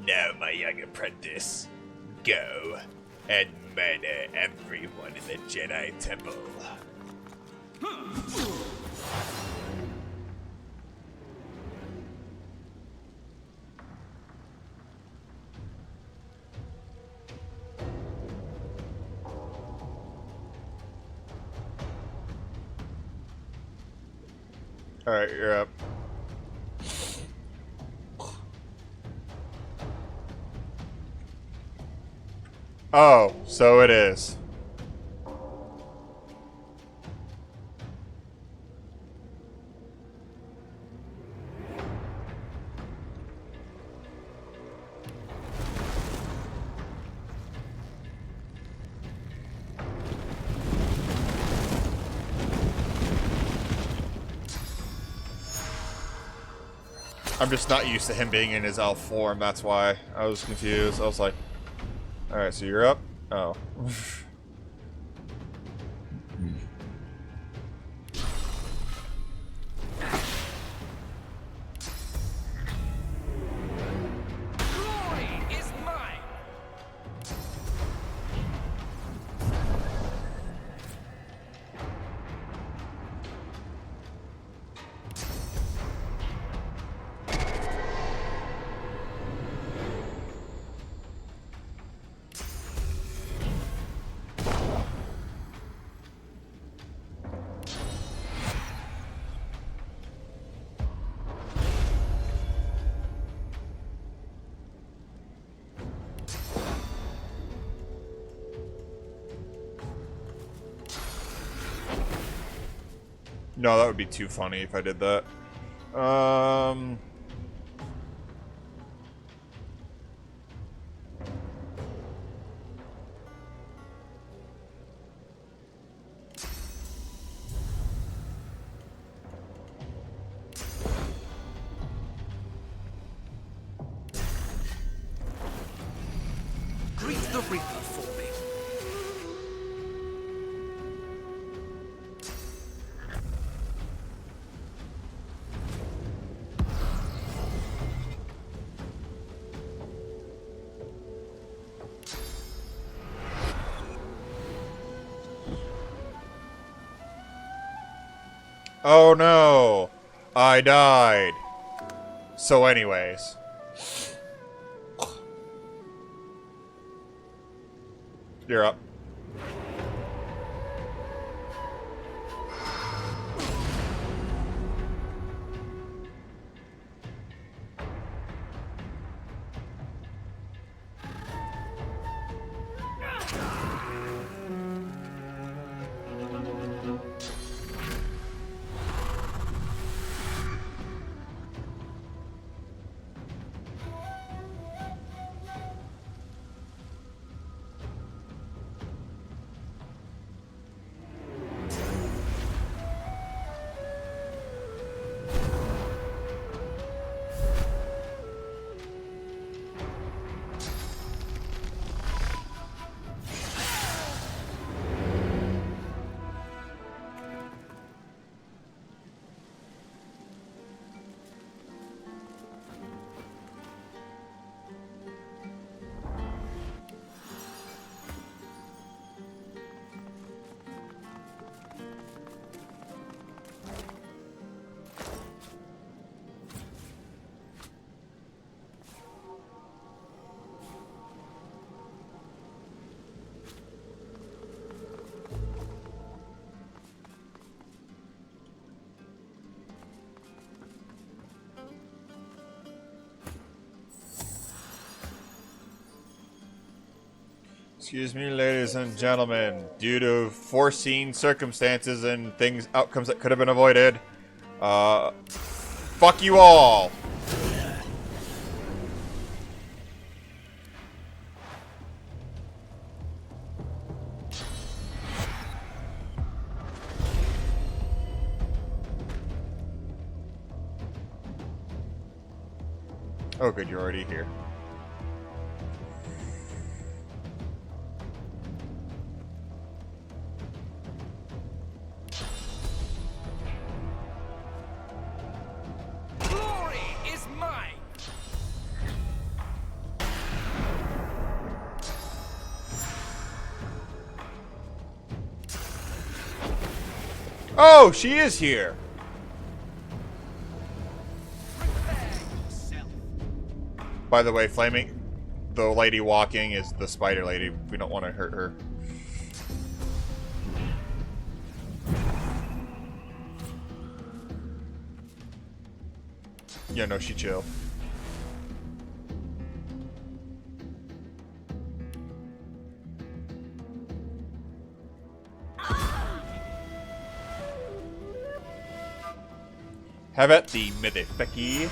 Now, my young apprentice, go and murder everyone in the Jedi Temple. Alright, you're up. Oh, so it is. I'm just not used to him being in his elf form, that's why I was confused. I was like, alright, so you're up? Oh. Glory is mine. No, that would be too funny if I did that. Greet the Reaper for me. Oh no! I died. So anyways. You're up. Excuse me, ladies and gentlemen. Due to foreseen circumstances and outcomes that could have been avoided, fuck you all! Oh good, you're already here. Glory is mine. Oh, she is here. By the way, Flaming, the lady walking is the spider lady. We don't want to hurt her. Yeah, no, she chill. Have at the motherfucky.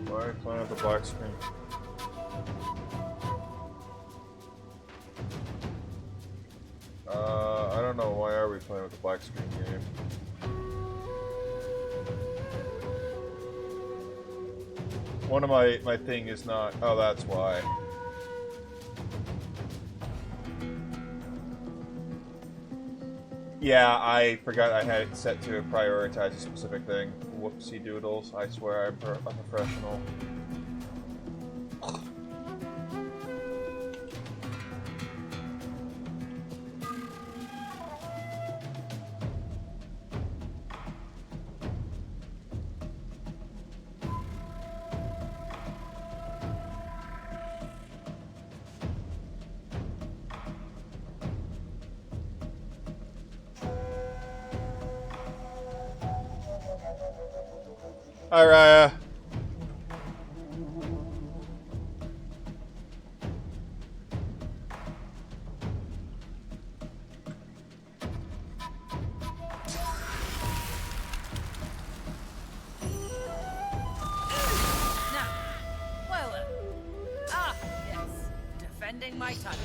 Why are you playing with the black screen? I don't know. Why are we playing with the black screen game? One of my thing is not. Oh, that's why. Yeah, I forgot I had it set to prioritize a specific thing. Whoopsie doodles. I swear I'm a professional. Hi, Raya. Now, well, yes, defending my title.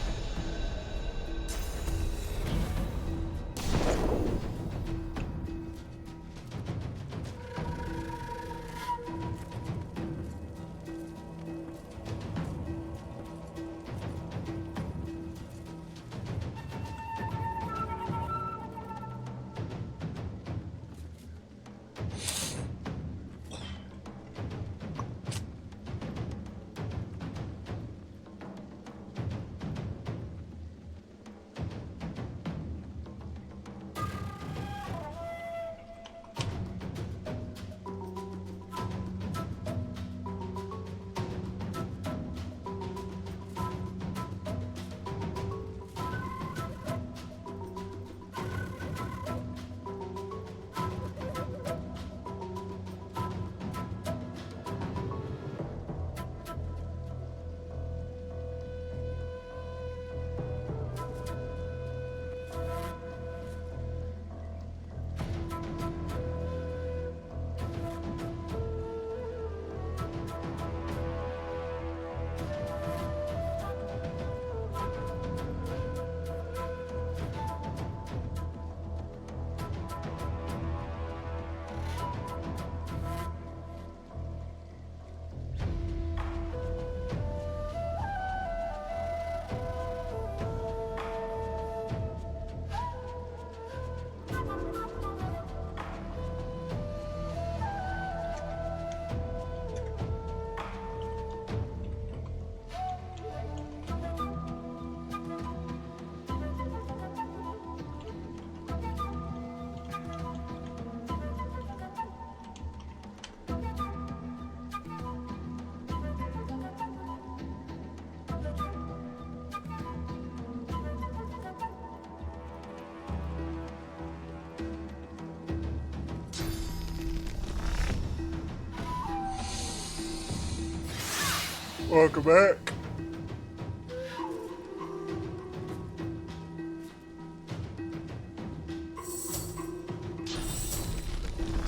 Welcome back.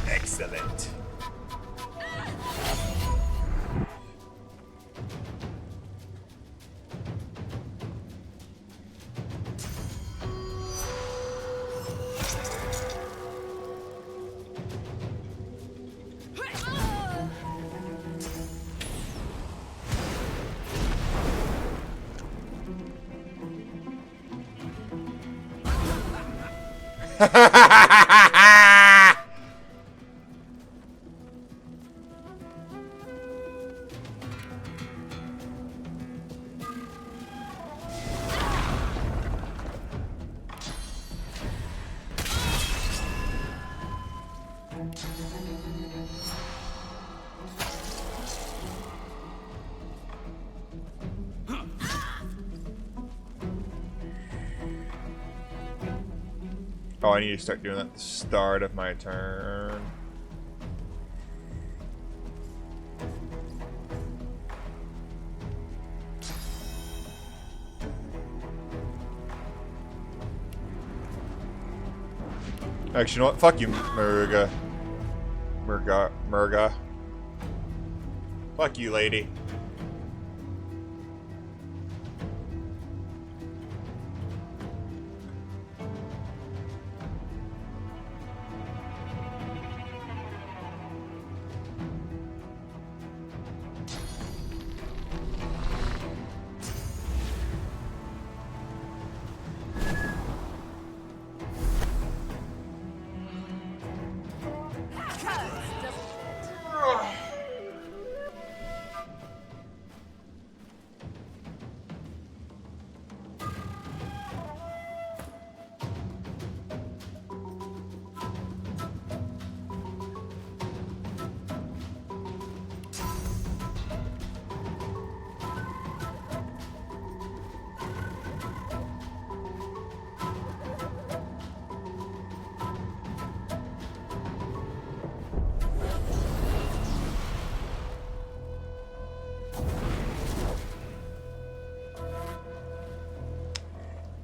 Excellent. Oh, I need to start doing that at the start of my turn. Actually, you know what? Fuck you, Murga. Murga. Fuck you, lady.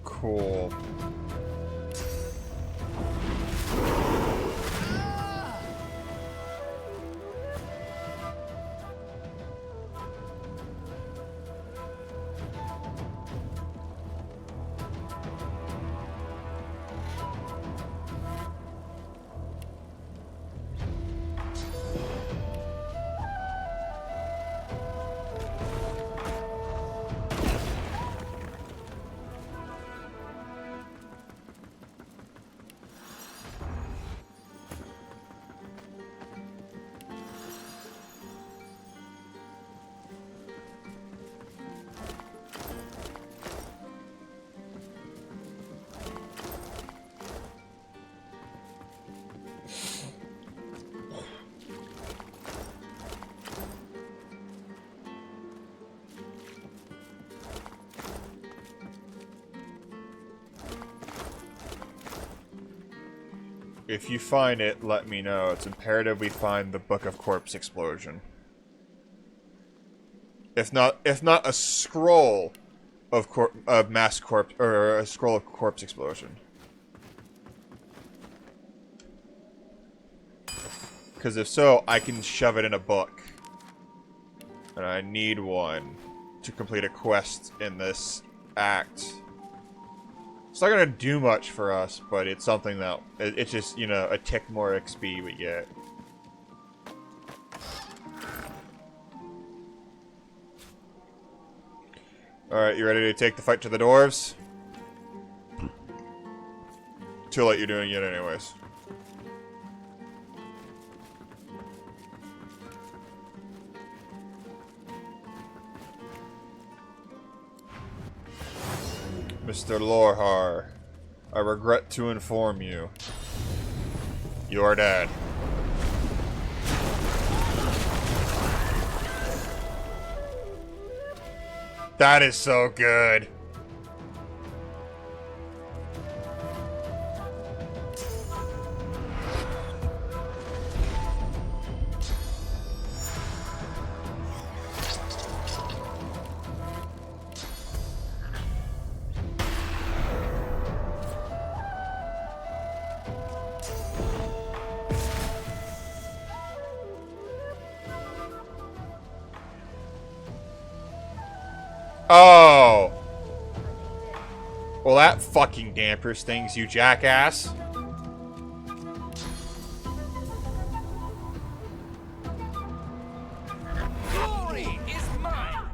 Cool. If you find it, let me know. It's imperative we find the Book of Corpse Explosion. If not a scroll of mass corpse, or a scroll of corpse explosion. Because if so, I can shove it in a book. And I need one to complete a quest in this act. It's not gonna do much for us, but it's something that it's just, you know, a tick more XP we get. Alright, you ready to take the fight to the dwarves? Too late, you're doing it anyways. Mr. Lorhar, I regret to inform you. You are dead. That is so good. Oh! Well, that fucking dampers things, you jackass. Glory is mine.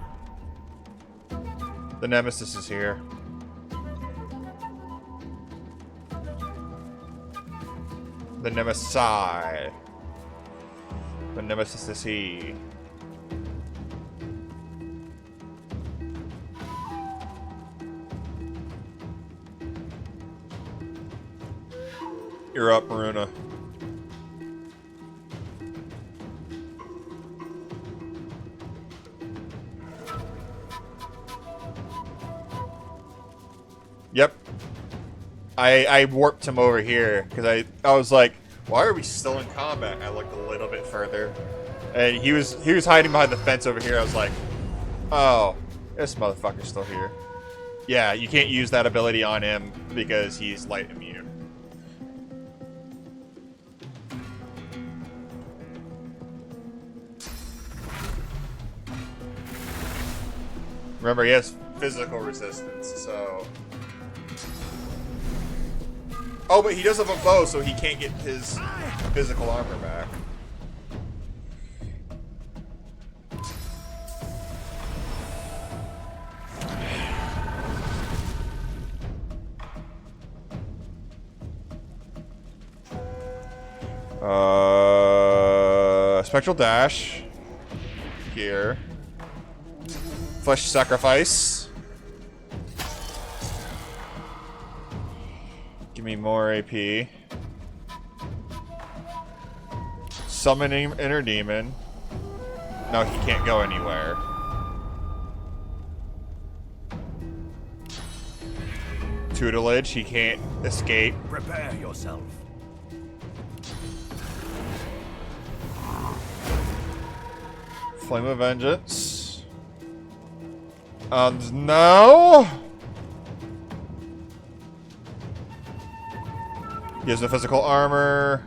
The Nemesis is here. The Nemesi. The Nemesis is he. You're up, Maruna. Yep. I warped him over here because I was like, why are we still in combat? I looked a little bit further, and he was hiding behind the fence over here. I was like, oh, this motherfucker's still here. Yeah, you can't use that ability on him because he's light immune. Remember, he has physical resistance, so... Oh, but he does have a bow, so he can't get his physical armor back. Spectral Dash. Here. Flesh Sacrifice. Give me more AP. Summoning Inner Demon. No, he can't go anywhere. Tutelage, he can't escape. Prepare yourself. Flame of Vengeance. And now... He has the physical armor.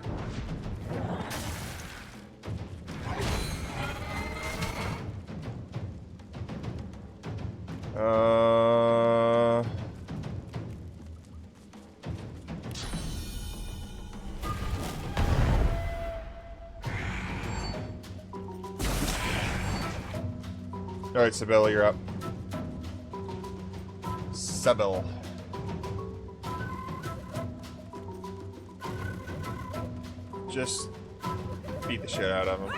Alright, Sybil, you're up. Sybil. Just beat the shit out of him.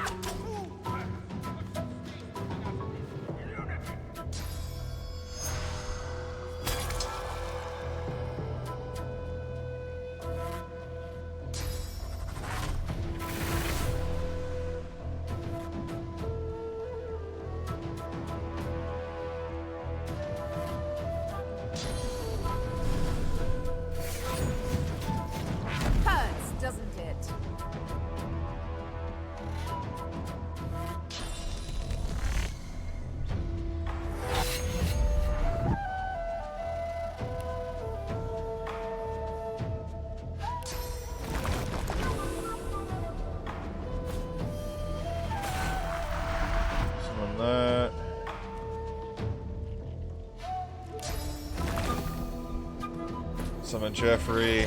Hurts, doesn't it? Summon that. Summon Jeffrey.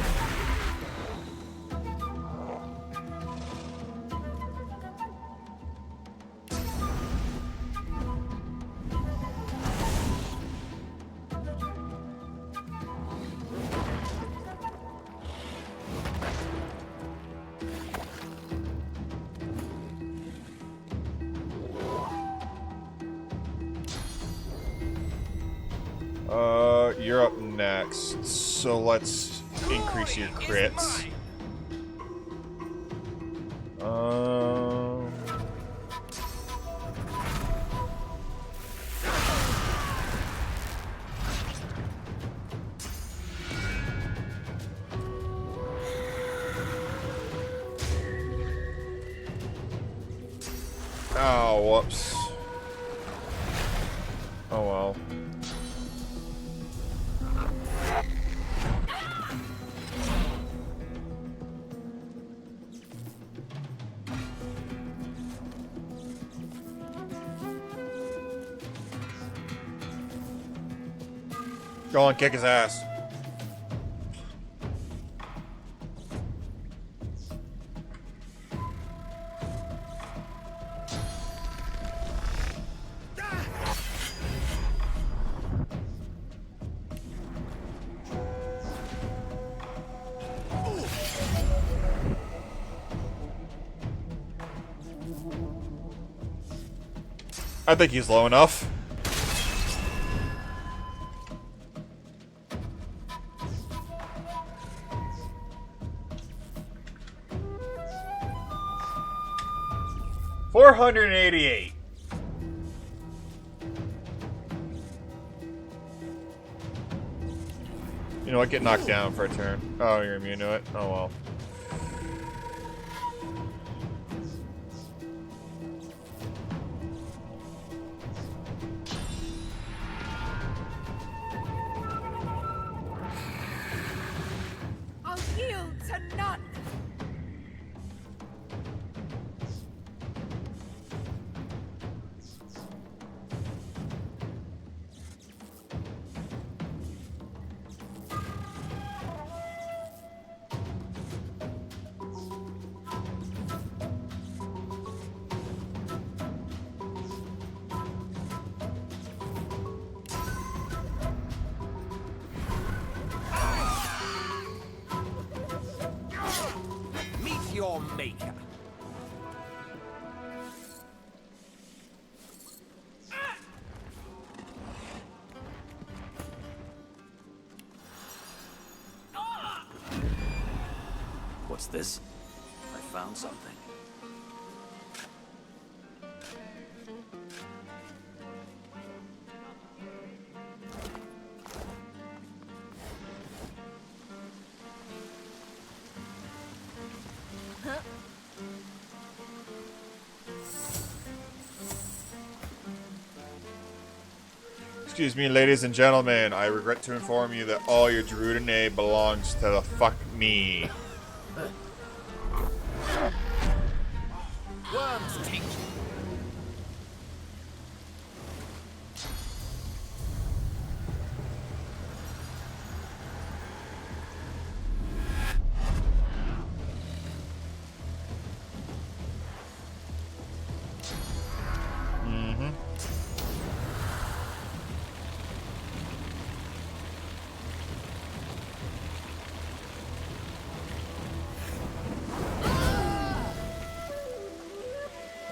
You're up next, so let's increase your crits. Oh, whoops. Oh well. Go on, kick his ass. I think he's low enough. $488. You know what? Get knocked down for a turn. Oh, you're immune to it? Oh well. I'll yield to none. Meet your maker. What's this? I found something. Excuse me, ladies and gentlemen. I regret to inform you that all your Druidine belongs to the fuck me. Worms take you.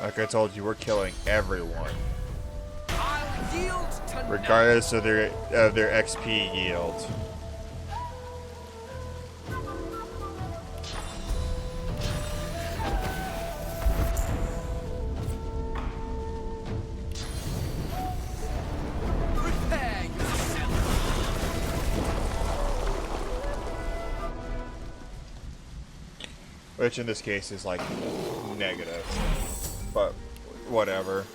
Like I told you, we're killing everyone, I'll yield to regardless of their XP yield. prepare yourself. Which in this case is like negative, but whatever.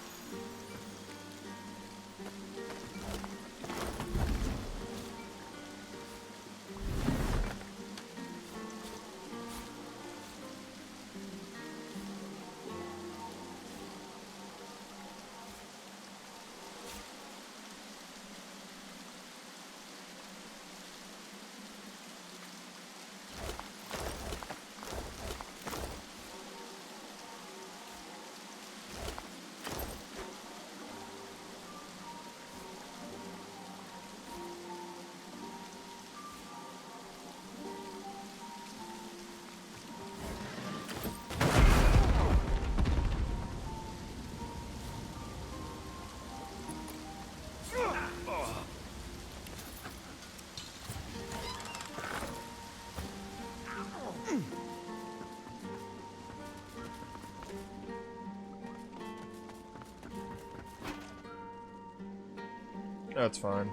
That's fine.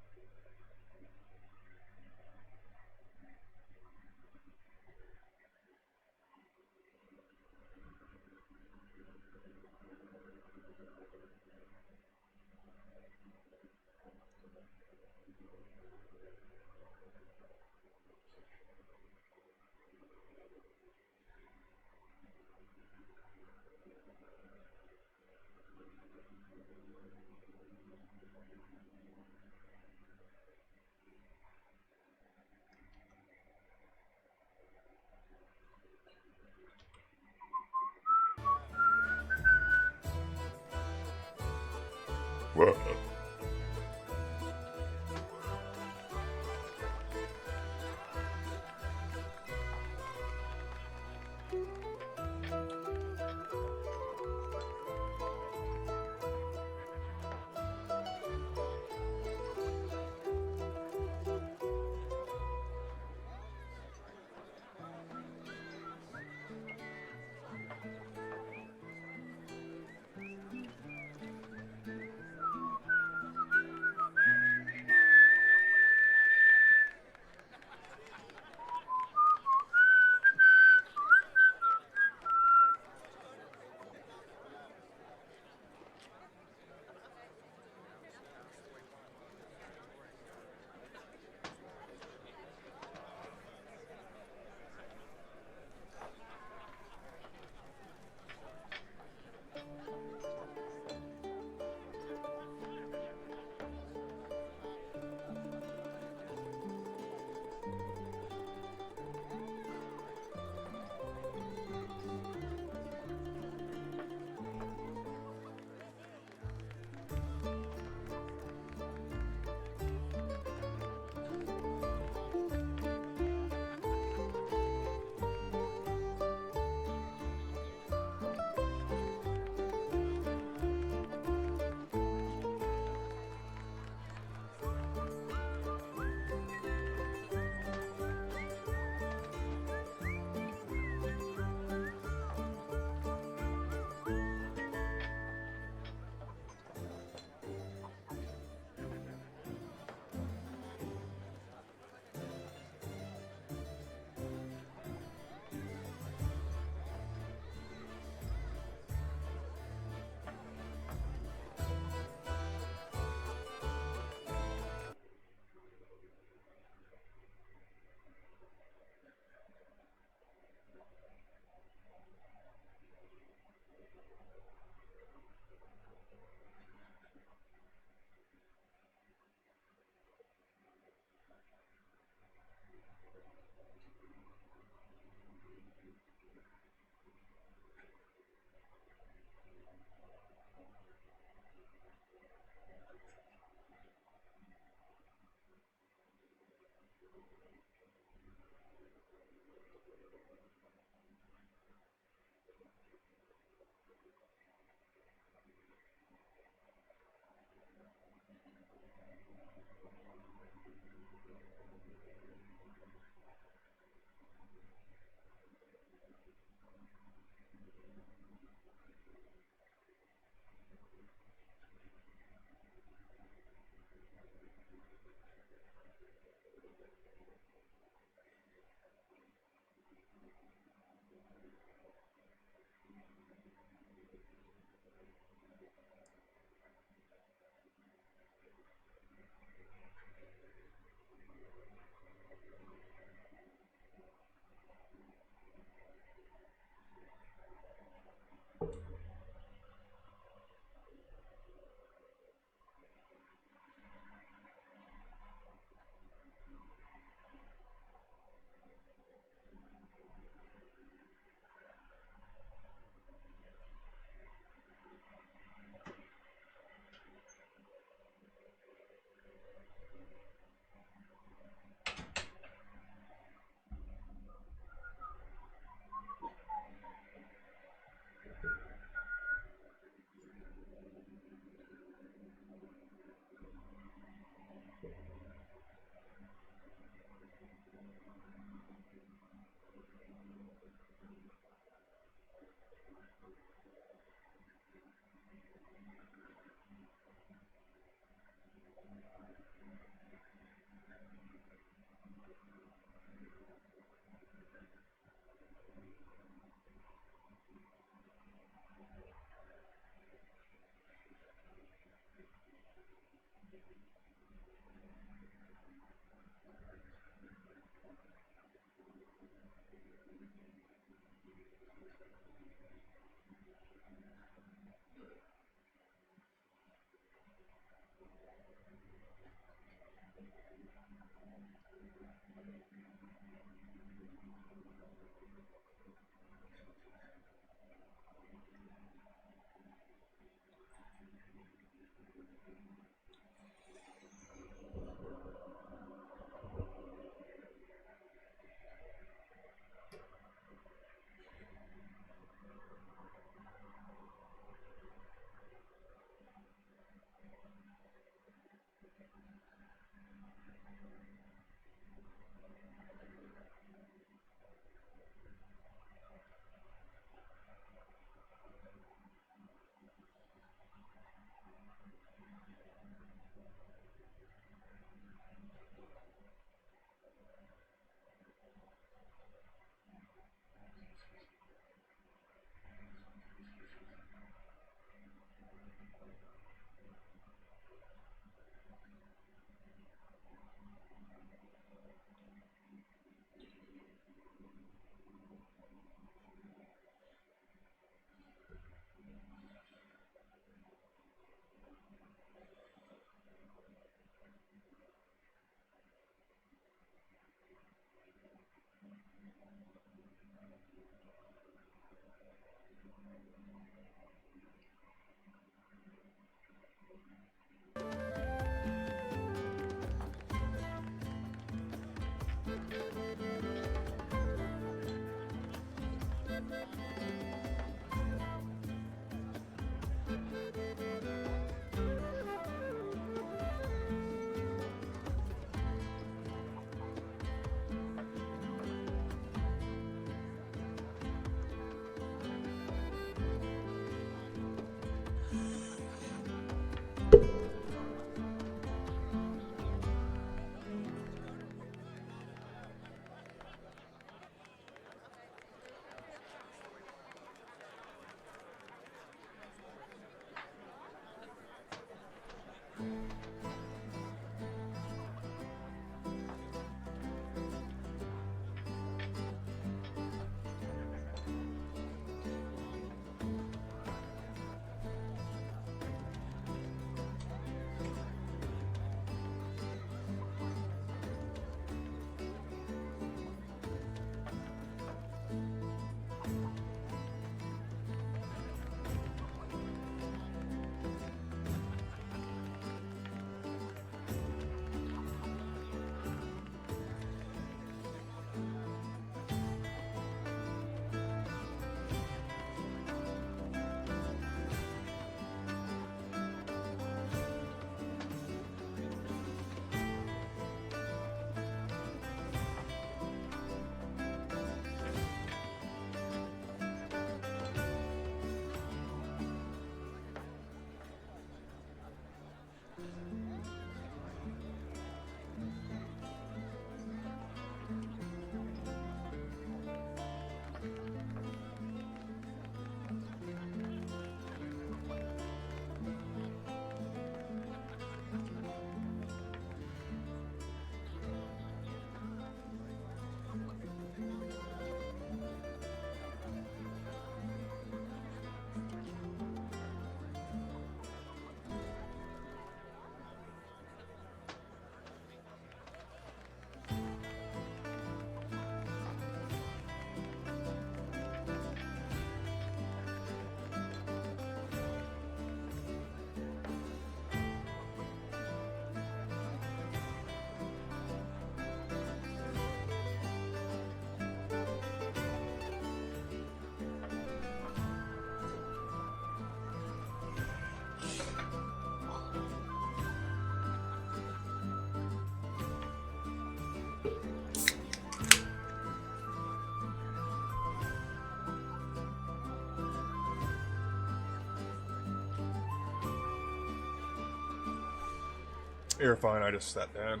You're fine, I just sat down.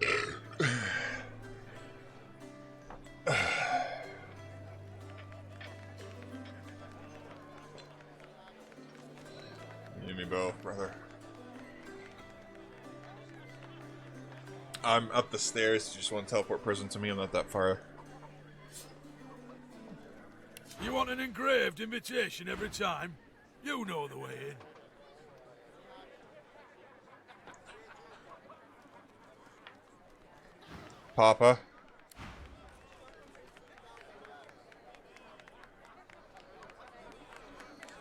You and me both, brother. I'm up the stairs. You just want to teleport prison to me? I'm not that far. You want an engraved invitation every time? You know the way in. Papa.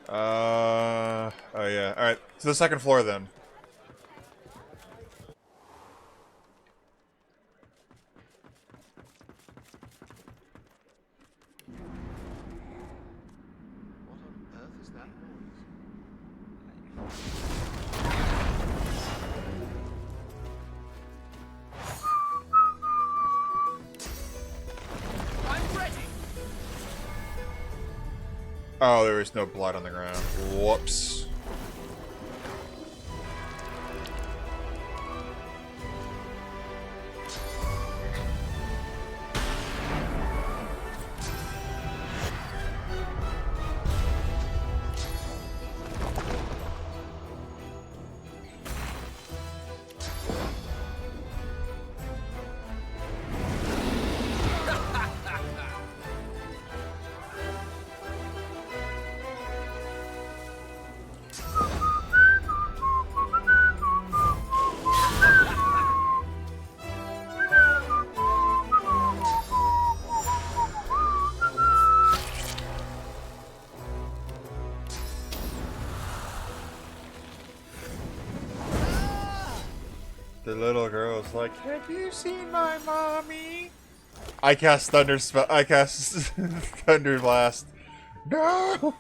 Oh yeah. Alright, to the second floor then. What on earth is that noise? I'm ready. Oh, there is no blood on the ground. Whoops. The little girl's like, have you seen my mommy? I cast thunder spell. I cast thunder blast. No.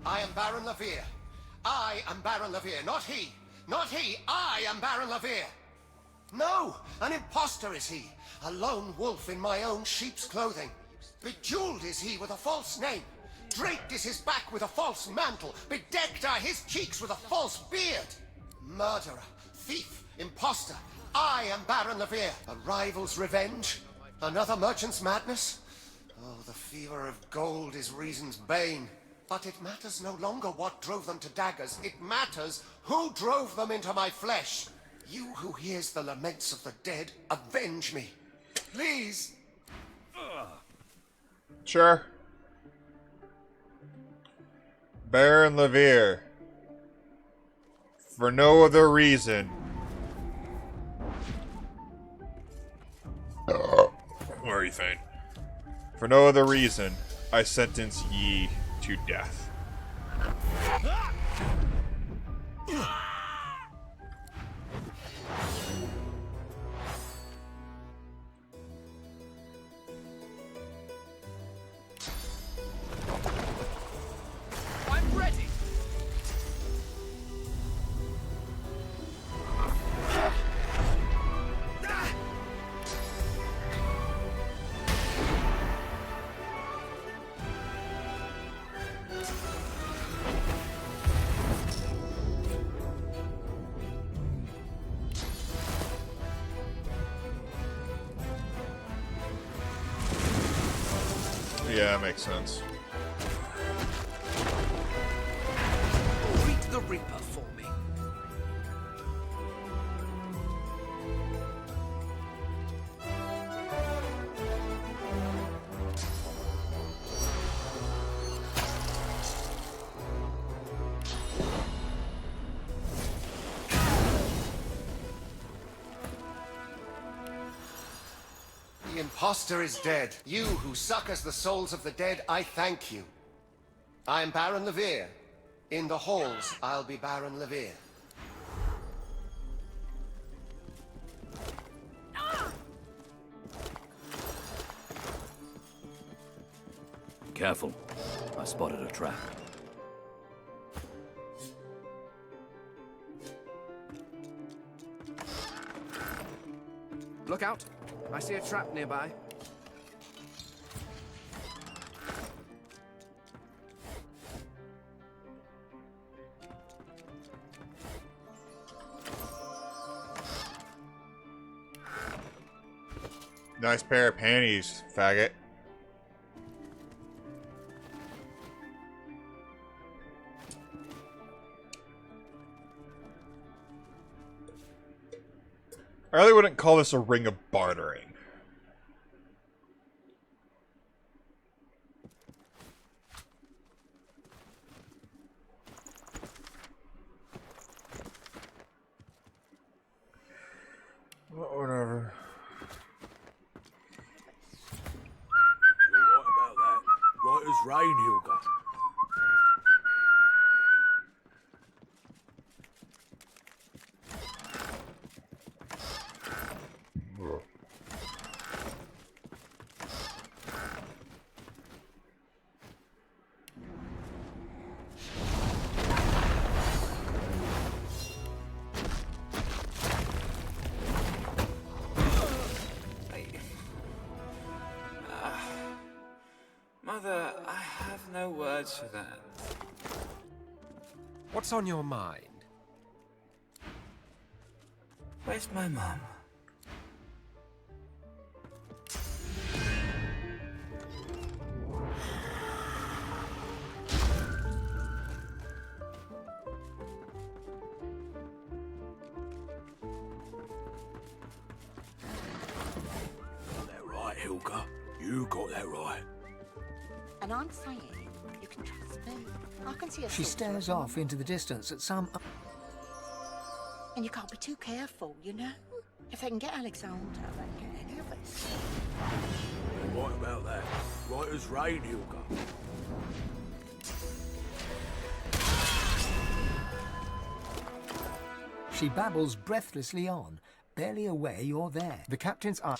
I am Baron Levere. I am Baron Levere, not he. Not he. I am Baron Levere. No, an impostor is he. A lone wolf in my own sheep's clothing. Bejeweled is he with a false name. Draped is his back with a false mantle. Bedecked are his cheeks with a false beard. Murderer, thief, impostor. I am Baron Levere. A rival's revenge? Another merchant's madness? Oh, the fever of gold is reason's bane. But it matters no longer what drove them to daggers. It matters who drove them into my flesh. You who hears the laments of the dead, avenge me. Please. Sure. Baron Levere. For no other reason. Where are you, Thane? For no other reason, I sentence ye to death. I'm ready. Yeah, that makes sense. Greet the Reaper for me. The impostor is dead. You who succors the souls of the dead, I thank you. I am Baron Levere. In the halls, I'll be Baron Levere. Careful. I spotted a trap. Look out. I see a trap nearby. Nice pair of panties, faggot. I really wouldn't call this a ring of bartering. Whatever. You're right about that. Right as rain, Hilda. Mother, I have no words for that. What's on your mind? Where's my mum? Got that right, Hilda. You got that right. And I'm saying you can trust me. I can see a She filter stares at off into the distance at some... And you can't be too careful, you know? If they can get Alexander, they can get any of us. You're right about that. Right as rain, Hilda. She babbles breathlessly on, barely aware you're there. The captain's eye...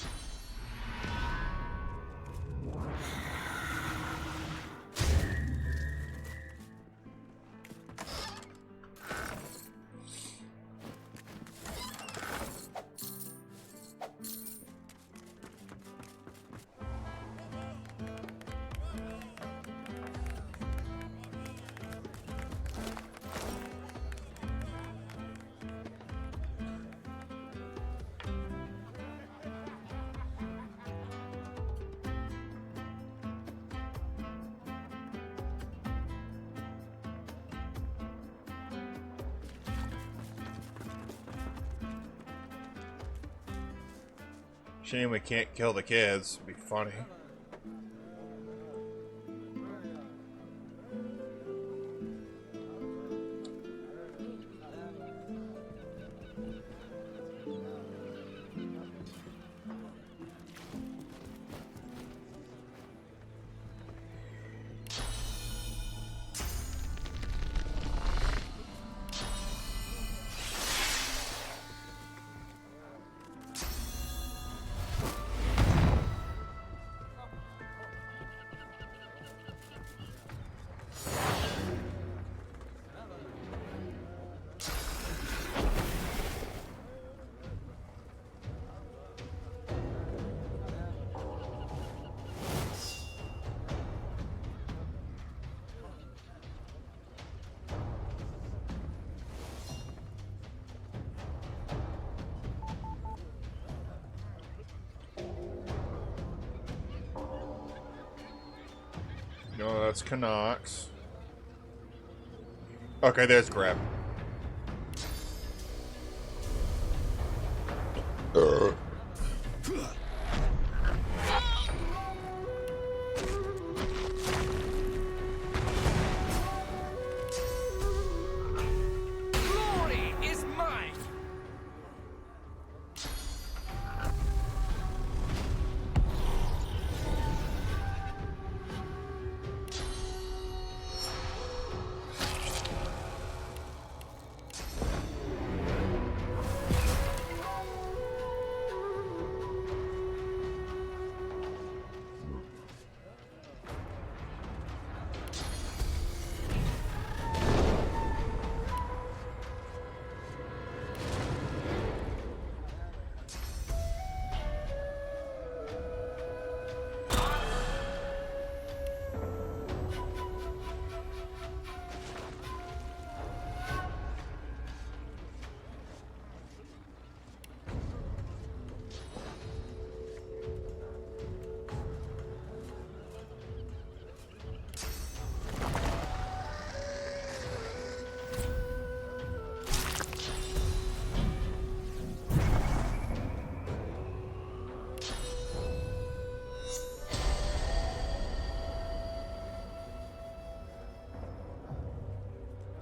Shame we can't kill the kids. It'd be funny. No, that's Canucks. Okay, there's Grab. Glory is mine!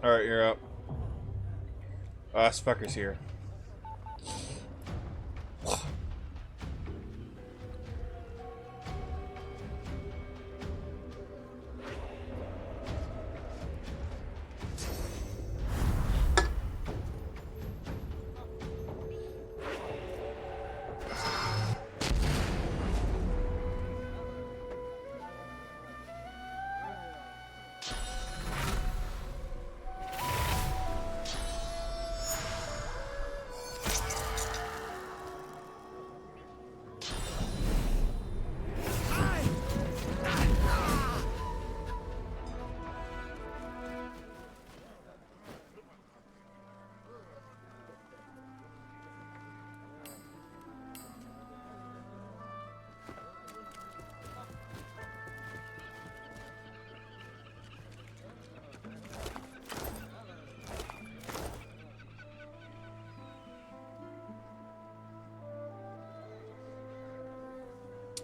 Alright, you're up. Oh, this fucker's here.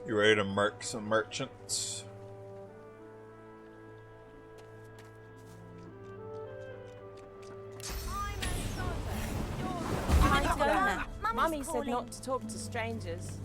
You ready to murk some merchants? Mummy said not to talk to strangers.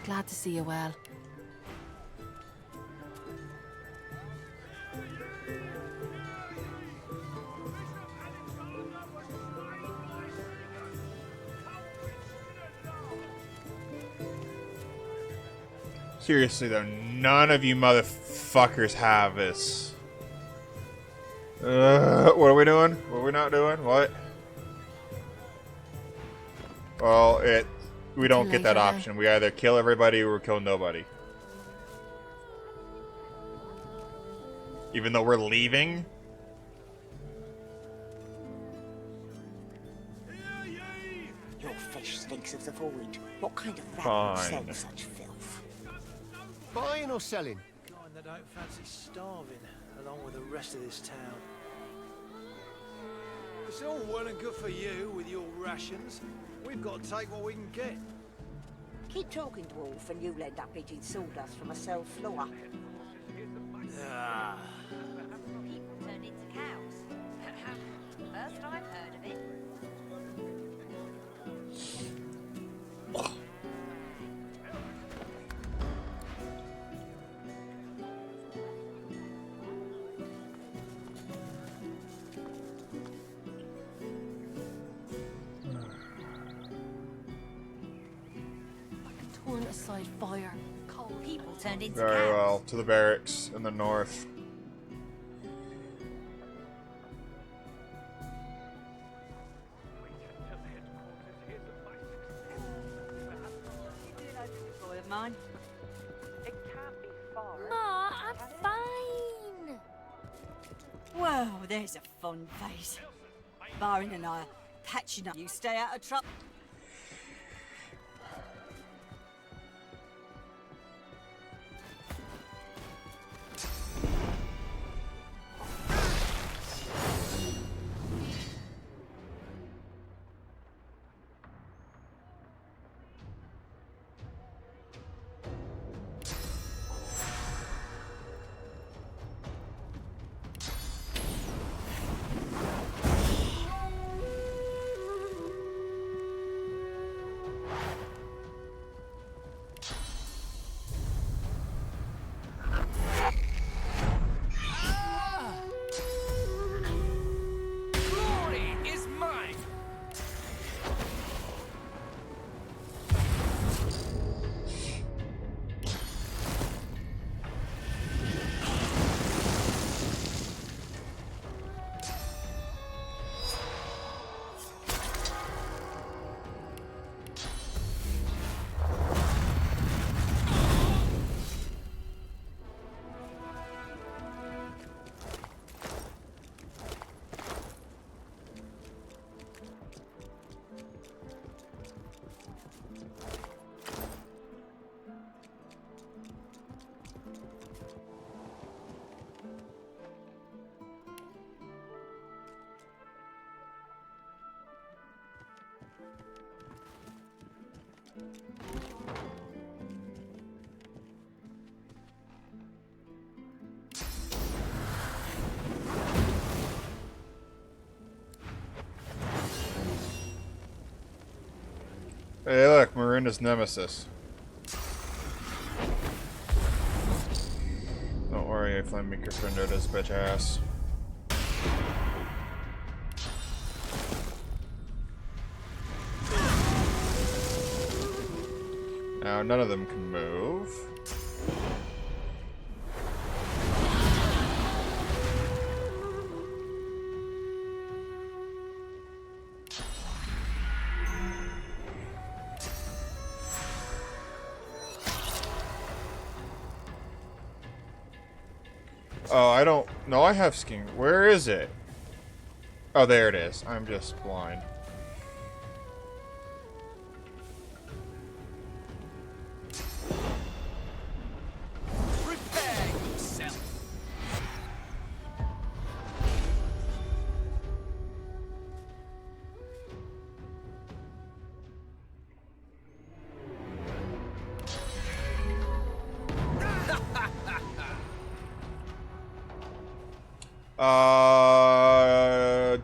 Glad to see you well. Seriously though, none of you motherfuckers have this. What are we doing? What are we not doing? What? Well, we don't get that option. We either kill everybody or kill nobody. Even though we're leaving? Your fish stinks of the void. What kind of rat Fine. would sell such filth? Buying or selling? Kind that don't fancy starving, along with the rest of this town. It's all well and good for you with your rations. We've got to take what we can get. Keep talking, dwarf, and you'll end up eating sawdust from a cell floor. Ah. People turn into cows. First I've heard of it. Torn aside fire. Cold people turned into Very cows. well. To the barracks in the north. Of mine. It can't be far. Ma, I'm fine. Well, there's a fun face. Baron and I are patching up. You stay out of trouble. Hey, look, Miranda's nemesis. Don't worry, if I make your friend out his bitch ass. Now, none of them can move. Oh, I don't... No, I have skin. Where is it? Oh, there it is. I'm just blind. Prepare yourself.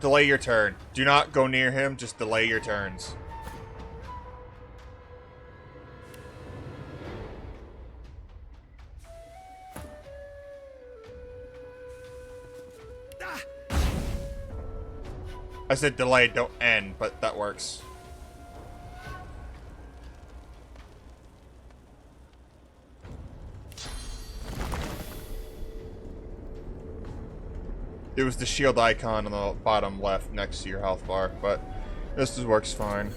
Delay your turn. Do not go near him, just delay your turns. I said delay, don't end, but that works. It was the shield icon on the bottom left next to your health bar, but this just works fine.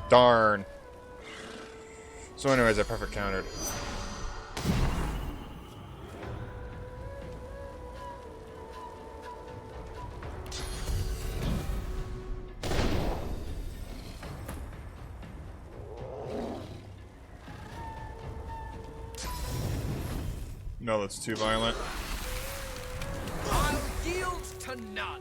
Darn. So anyways, I perfect countered. No, that's too violent. I'll yield to none.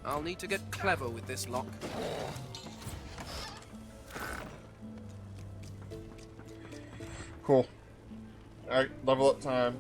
I'll need to get clever with this lock. Cool. Alright, level up time.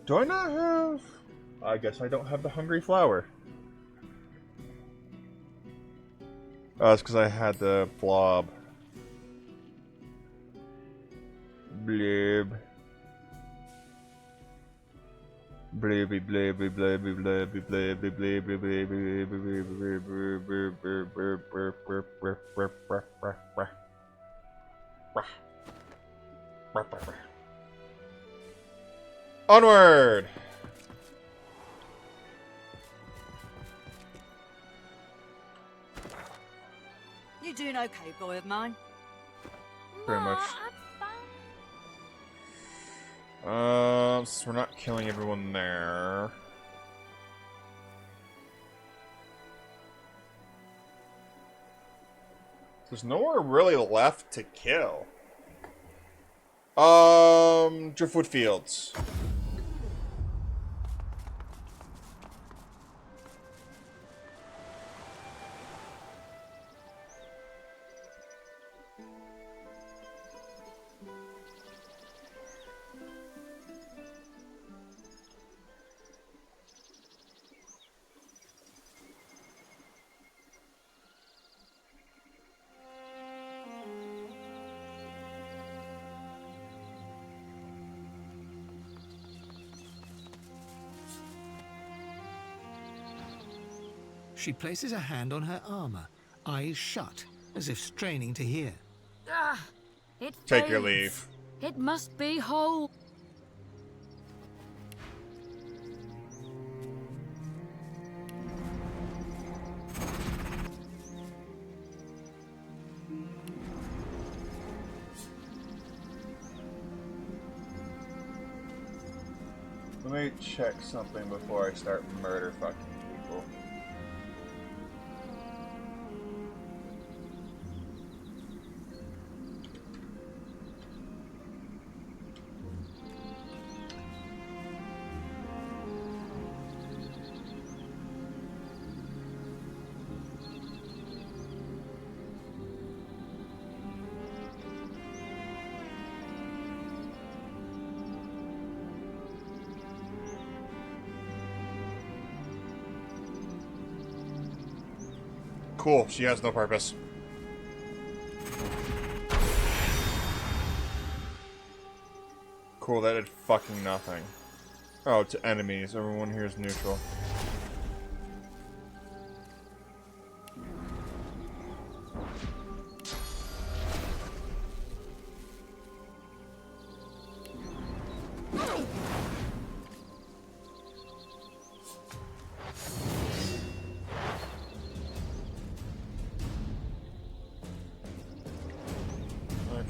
Do I not have? I guess I don't have the hungry flower. Oh, it's because I had the blob. Blib. Blibby blibby blibby blibby blibby blibby blibby. Onward! You doing okay, boy of mine? Pretty much. Since we're not killing everyone there. There's nowhere really left to kill. Driftwood Fields. She places a hand on her armor, eyes shut, as if straining to hear. Ah, it Take your fades. leave. It must be whole. Let me check something before I start murder fucking people. Cool, she has no purpose. Cool, that did fucking nothing. Oh, to enemies. Everyone here is neutral.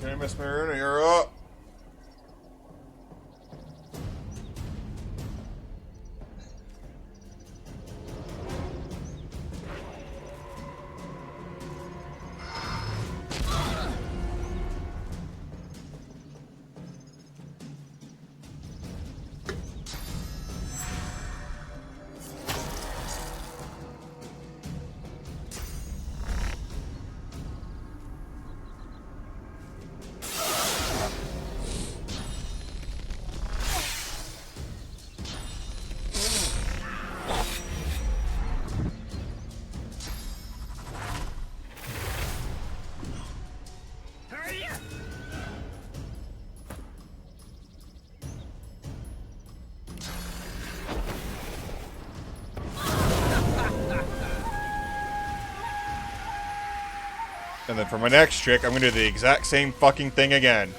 Okay, Miss Marina, you're up. And then for my next trick, I'm gonna do the exact same fucking thing again.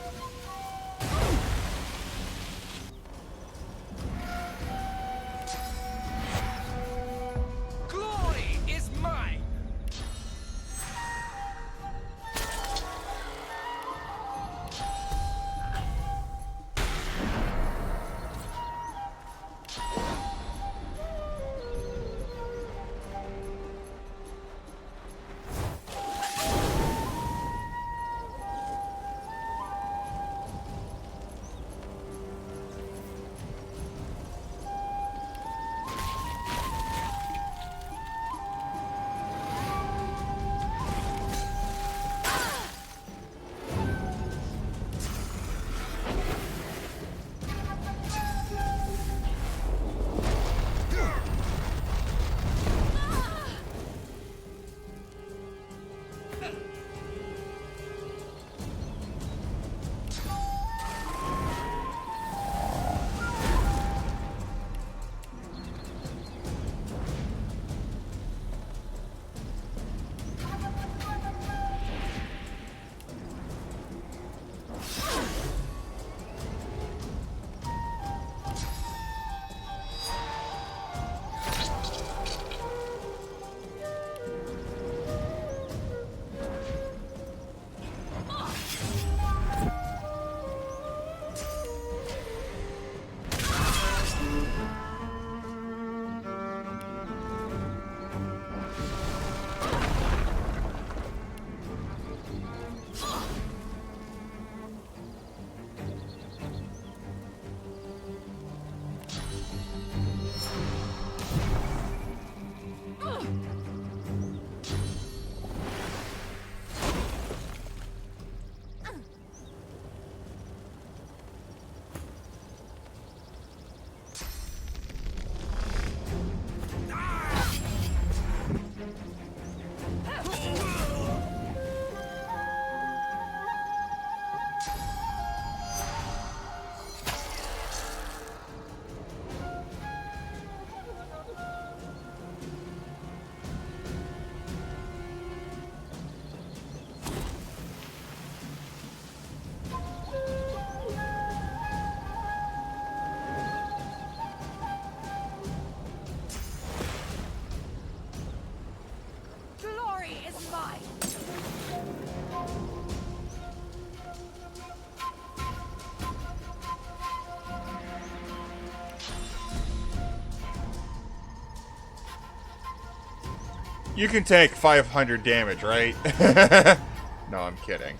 Glory is mine. fight. You can take 500 damage, right? No, I'm kidding.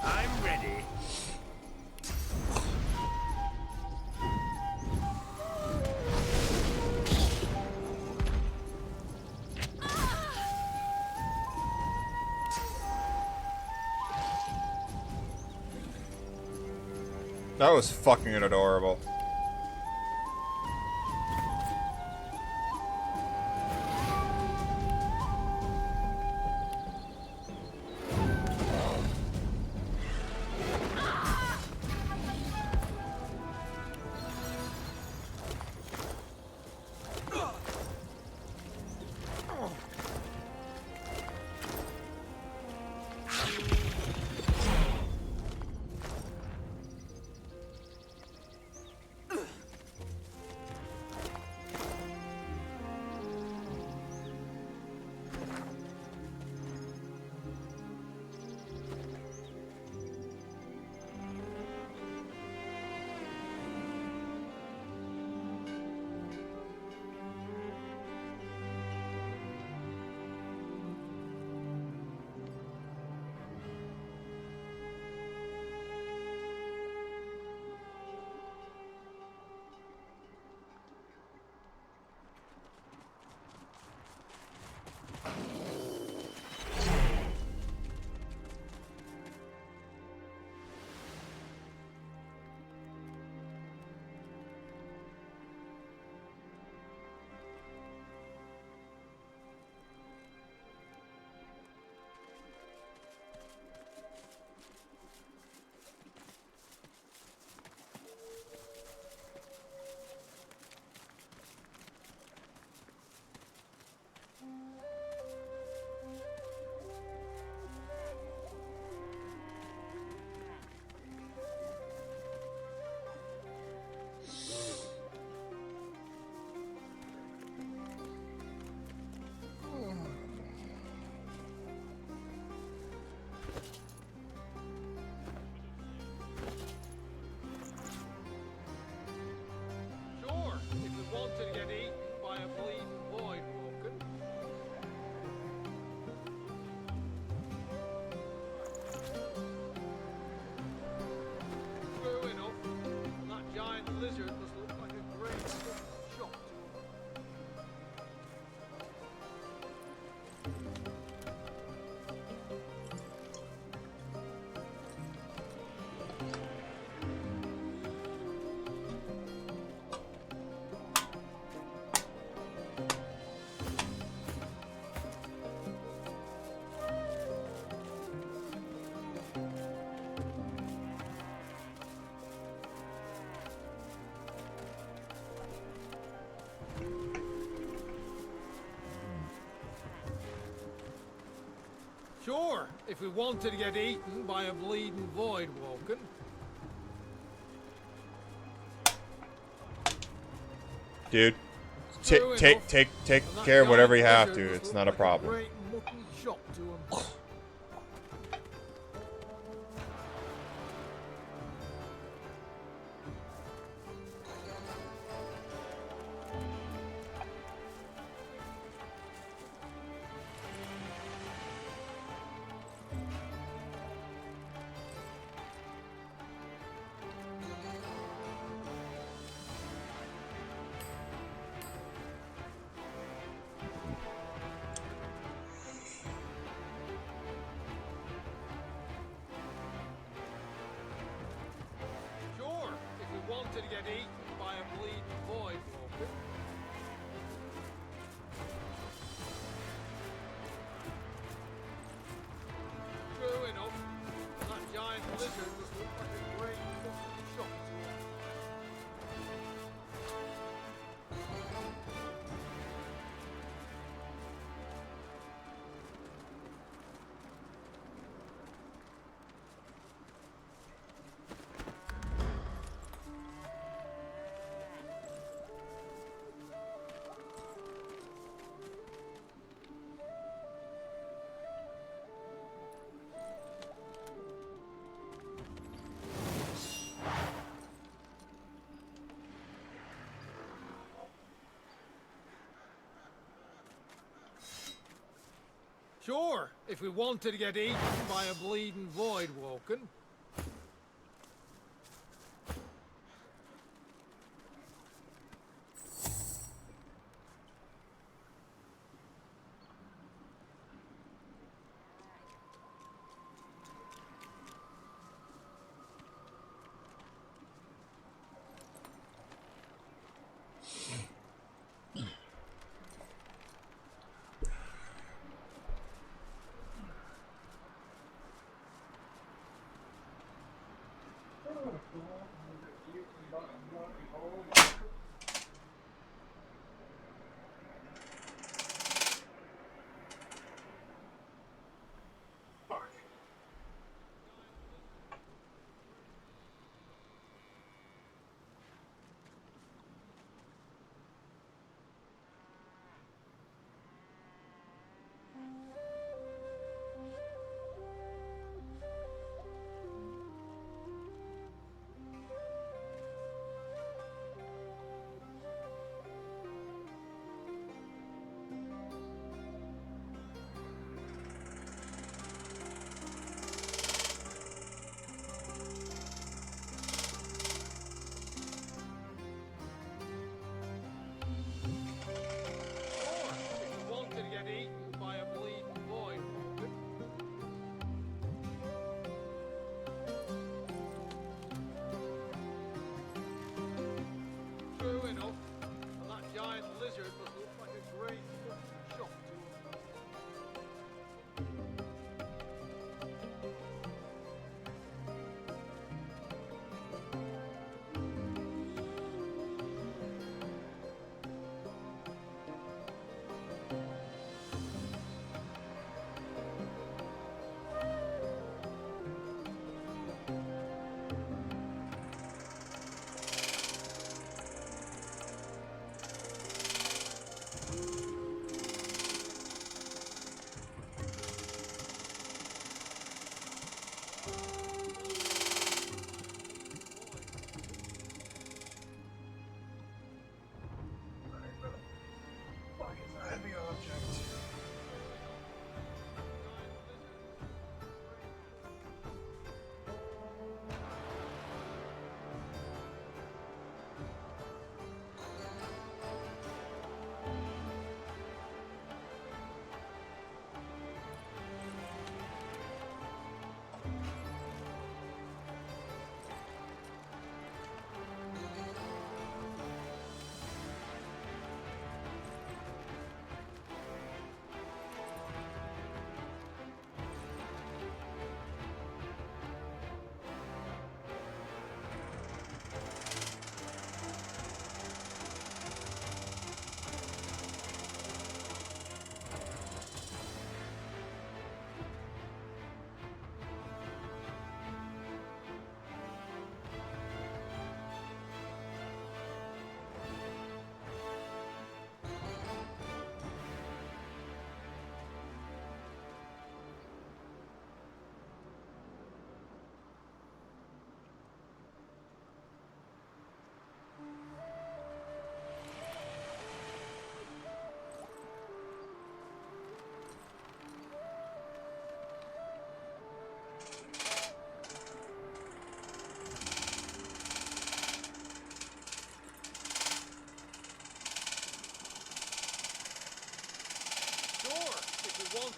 I'm ready. That was fucking adorable. Sure, if we wanted to get eaten by a bleeding void walker. True enough. And that giant lizard must look like a great shock to him. Sure, if we wanted to get eaten by a bleeding void walker. Dude, take care of whatever you have to. It's not a problem. Great mucky shock to him. Wanted to get eaten by a bleeding void walker. lizard must look like a great fucking shock to him. Sure, if we wanted to get eaten by a bleeding void walking.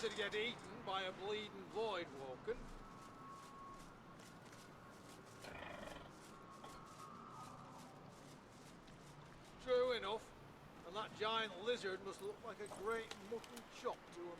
To get eaten by a bleeding void walking. True enough, and that giant lizard must look like a great mutton chop to him.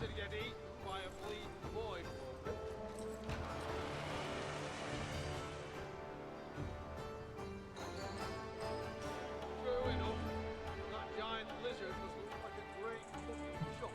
wanted to get eaten by a bleeding void walker. True enough, that giant lizard must look like a great fucking shock.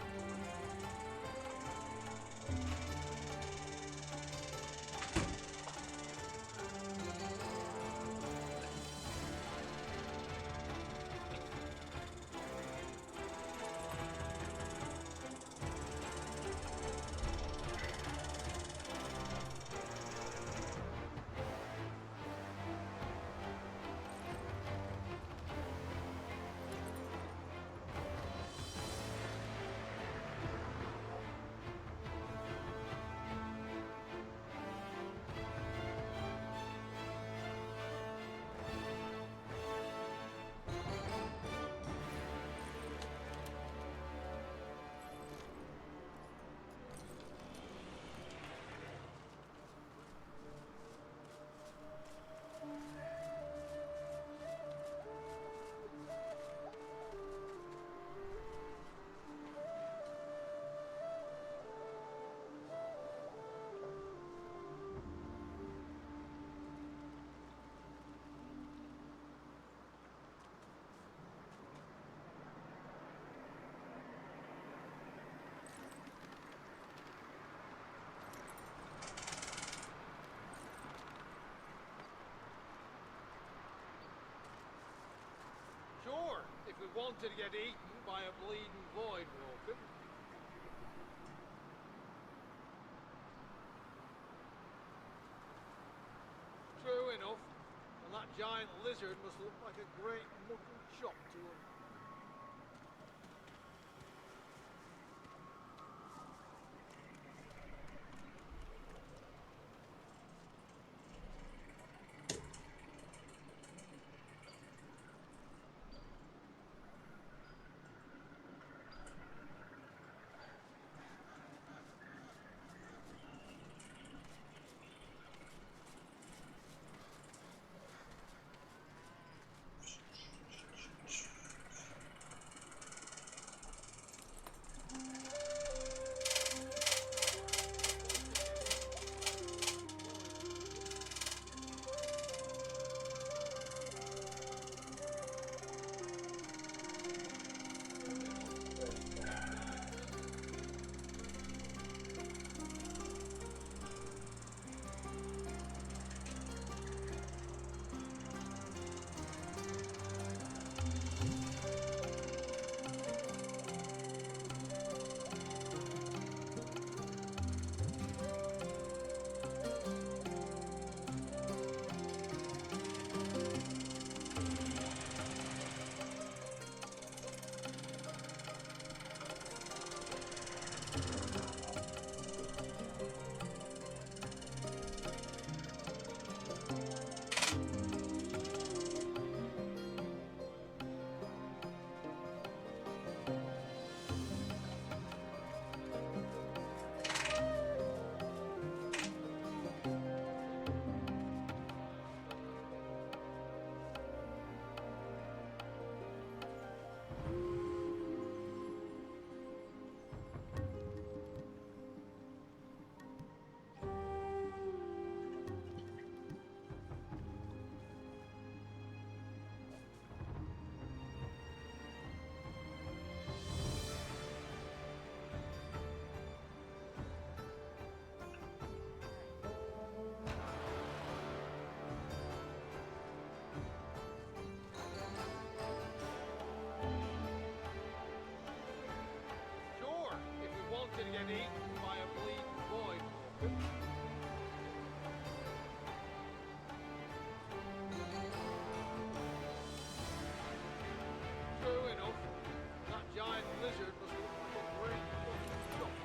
Sure, if we wanted to get eaten by a bleeding void walker. True enough, and that giant lizard must look like a great mutton chop to him. To get eaten by a bleeding void walker. True enough, that giant lizard must look like a great fucking shock.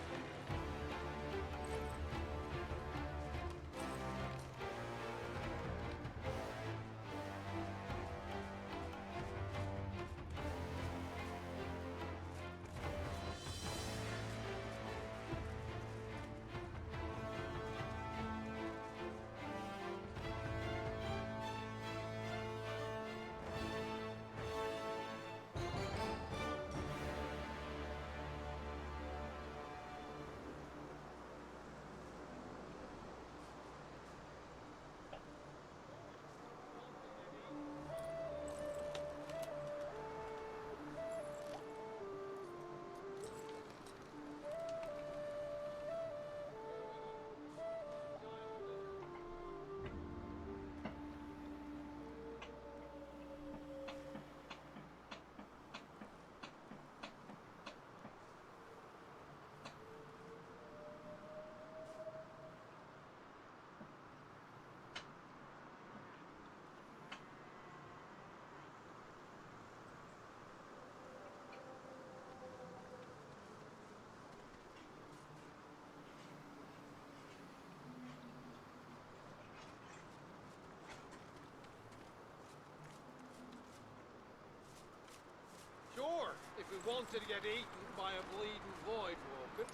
wanted to get eaten by a bleeding void walker.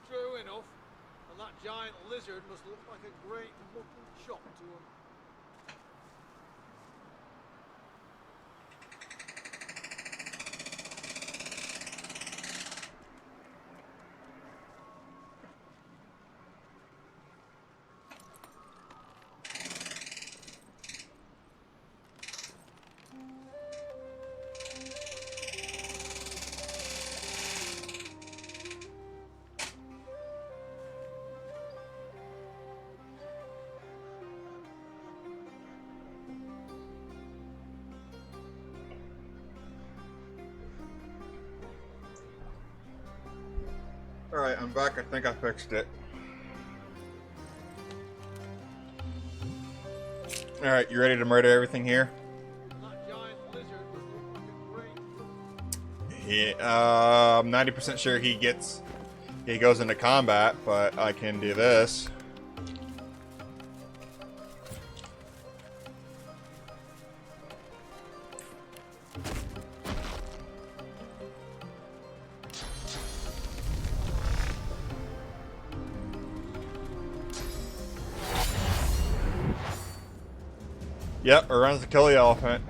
True enough. And that giant lizard must look like a great mutton chop to him. Alright, I'm back. I think I fixed it. Alright, you ready to murder everything here? That giant lizard must look like a great... I'm 90% sure he goes into combat, but I can do this. Yep, or runs to kill the elephant.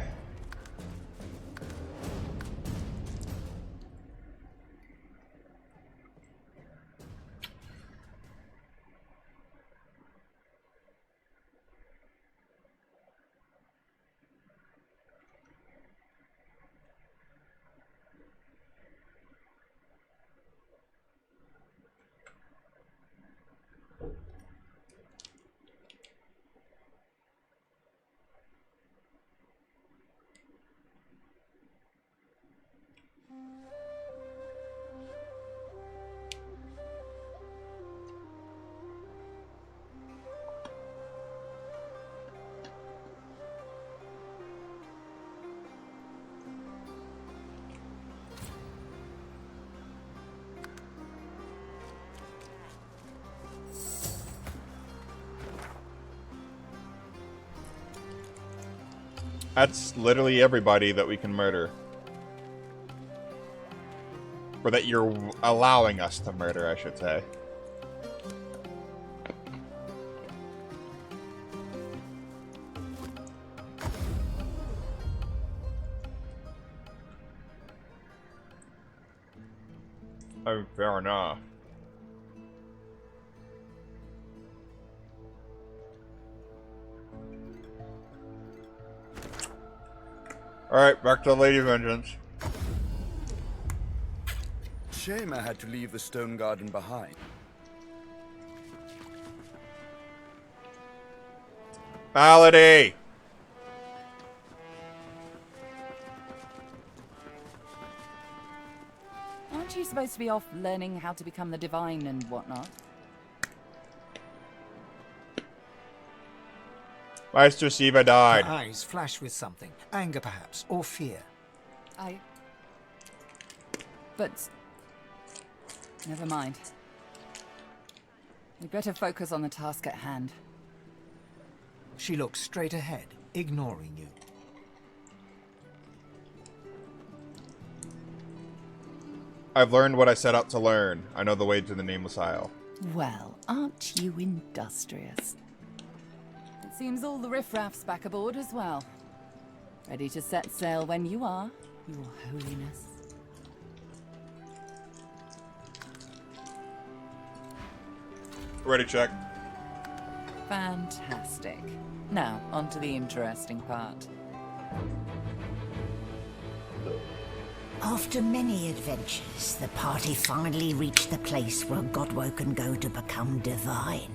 That's literally everybody that we can murder. Or that you're allowing us to murder, I should say. Oh, fair enough. Alright, back to the Lady Vengeance. Shame I had to leave the stone garden behind. Malady! Aren't you supposed to be off learning how to become the divine and whatnot? Meister Siva died. Her eyes flash with something. Anger, perhaps, or fear. But... never mind. We better focus on the task at hand. She looks straight ahead, ignoring you. I've learned what I set out to learn. I know the way to the Nameless Isle. Well, aren't you industrious? It seems all the riffraff's back aboard as well. Ready to set sail when you are, Your Holiness. Ready, check. Fantastic. Now, on to the interesting part. After many adventures, the party finally reached the place where Godwo can go to become divine.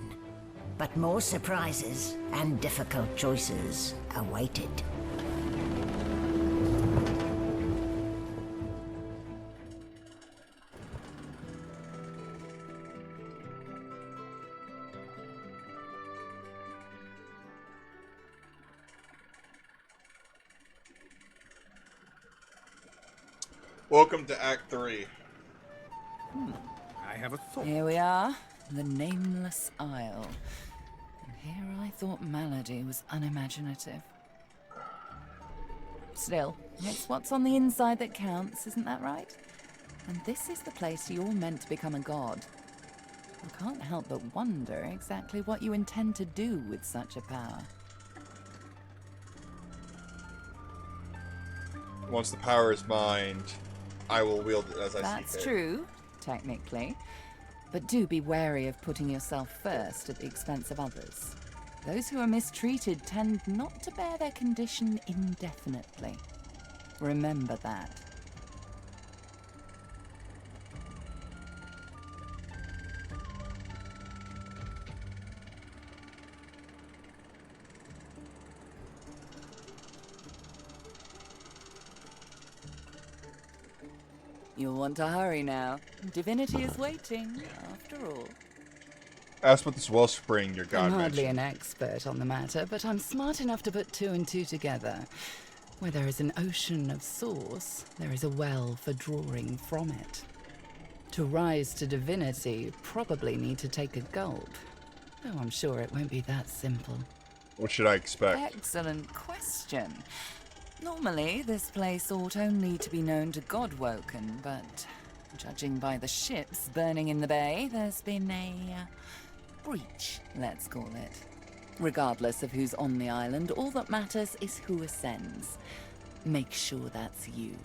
But more surprises and difficult choices awaited. Welcome to Act 3. I have a thought. Here we are, the Nameless Isle. here I thought Melody was unimaginative. Still, it's what's on the inside that counts, isn't that right? And this is the place you're meant to become a god. I can't help but wonder exactly what you intend to do with such a power. Once the power is mined, I will wield it as I see fit. That's true, technically. But do be wary of putting yourself first at the expense of others. Those who are mistreated tend not to bear their condition indefinitely. Remember that. You'll want to hurry now. Divinity is waiting, after all. Ask about this wellspring your god I'm hardly mentioned. an expert on the matter, but I'm smart enough to put 2 and 2 together. Where there is an ocean of source, there is a well for drawing from it. To rise to divinity, you probably need to take a gulp. Though I'm sure it won't be that simple. What should I expect? Excellent question. Normally, this place ought only to be known to Godwoken, but judging by the ships burning in the bay, there's been a breach, let's call it. Regardless of who's on the island, all that matters is who ascends. Make sure that's you.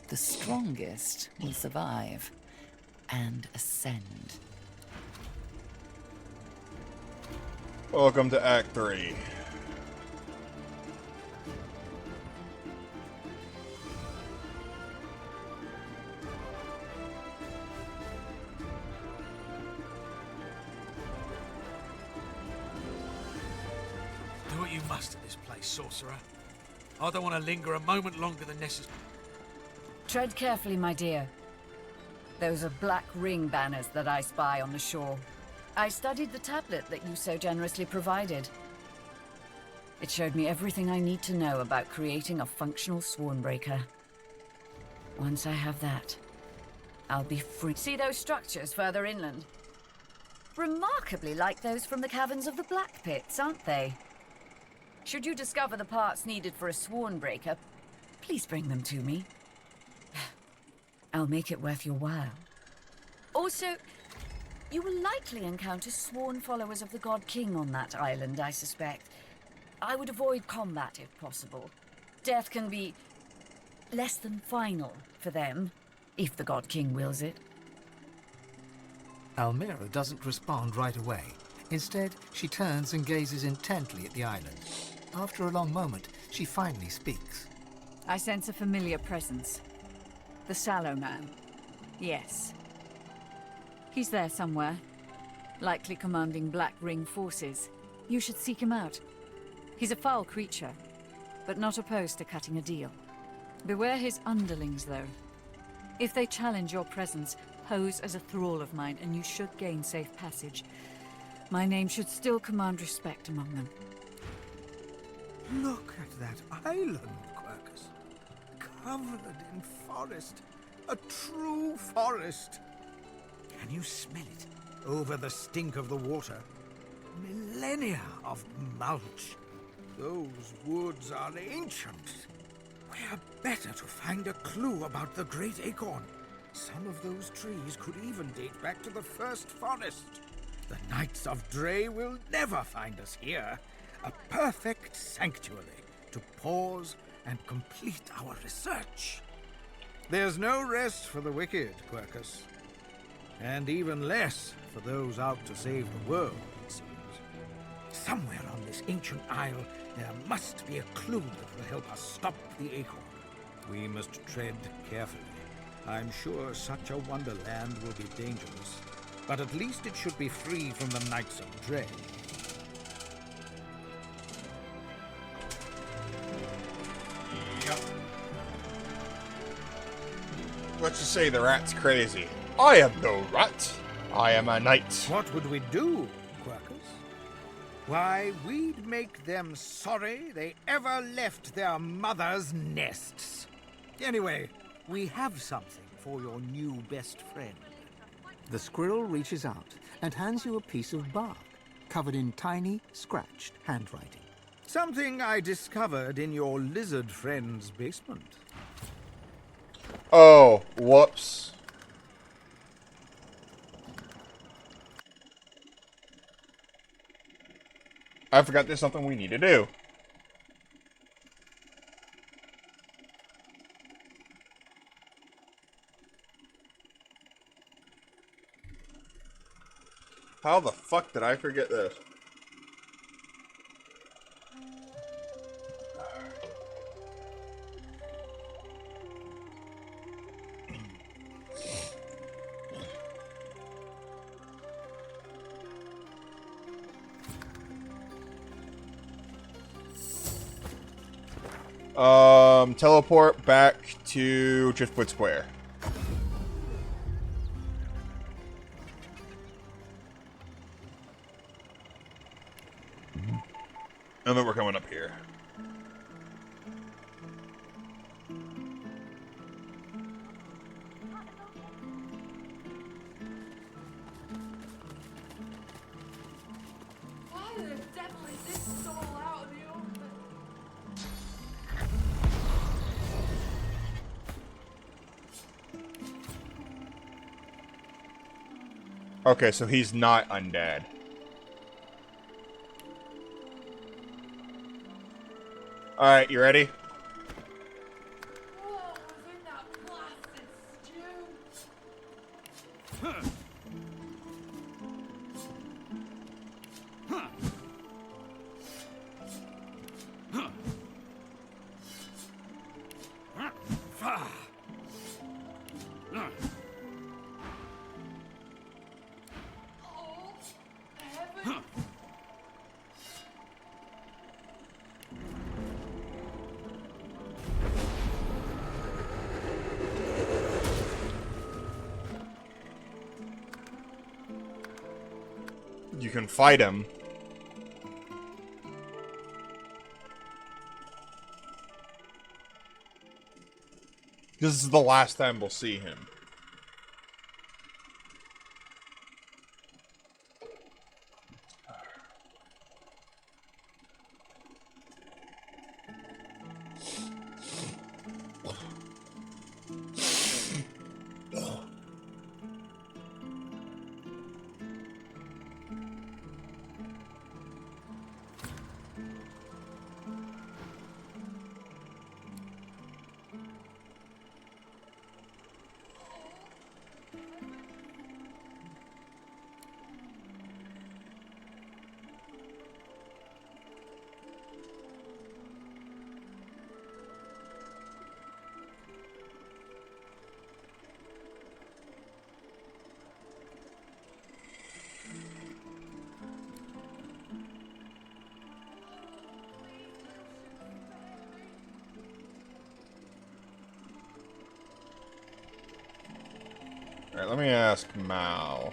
The strongest will survive and ascend. Welcome to Act 3. Do what you must in this place, sorcerer. I don't want to linger a moment longer than necessary. Tread carefully, my dear. Those are black ring banners that I spy on the shore. I studied the tablet that you so generously provided. It showed me everything I need to know about creating a functional Swornbreaker. Once I have that, I'll be free. See those structures further inland? Remarkably like those from the caverns of the Black Pits, aren't they? Should you discover the parts needed for a Swornbreaker, please bring them to me. I'll make it worth your while. Also, you will likely encounter sworn followers of the God King on that island, I suspect. I would avoid combat if possible. Death can be less than final for them, if the God King wills it. Almira doesn't respond right away. Instead, she turns and gazes intently at the island. After a long moment, she finally speaks. I sense a familiar presence. The Sallow Man. Yes. He's there somewhere. Likely commanding Black Ring forces. You should seek him out. He's a foul creature, but not opposed to cutting a deal. Beware his underlings, though. If they challenge your presence, pose as a thrall of mine, and you should gain safe passage. My name should still command respect among them. Look at that island, Quercus. Covered in forest. A true forest. Can you smell it? Over the stink of the water. Millennia of mulch. Those woods are ancient. Where better to find a clue about the Great Acorn? Some of those trees could even date back to the first forest. The Knights of Dre will never find us here. A perfect sanctuary to pause and complete our research. There's no rest for the wicked, Quercus. And even less for those out to save the world, it seems. Somewhere on this ancient isle, there must be a clue that will help us stop the Acorn. We must tread carefully. I'm sure such a wonderland will be dangerous, but at least it should be free from the Knights of Dre. Let's just say the rat's crazy. I am no rat. I am a knight. What would we do, Quercus? Why, we'd make them sorry they ever left their mother's nests. Anyway, we have something for your new best friend. The squirrel reaches out and hands you a piece of bark. covered in tiny, scratched handwriting. Something I discovered in your lizard friend's basement. Oh, whoops. I forgot there's something we need to do. How the fuck did I forget this? Teleport back to Driftwood Square. And then we're coming up here. Why the devil is this soul out of the open? Okay, so he's not undead. Alright, you ready? What was in that blasted stew? You can fight him. This is the last time we'll see him. Alright, let me ask Mal.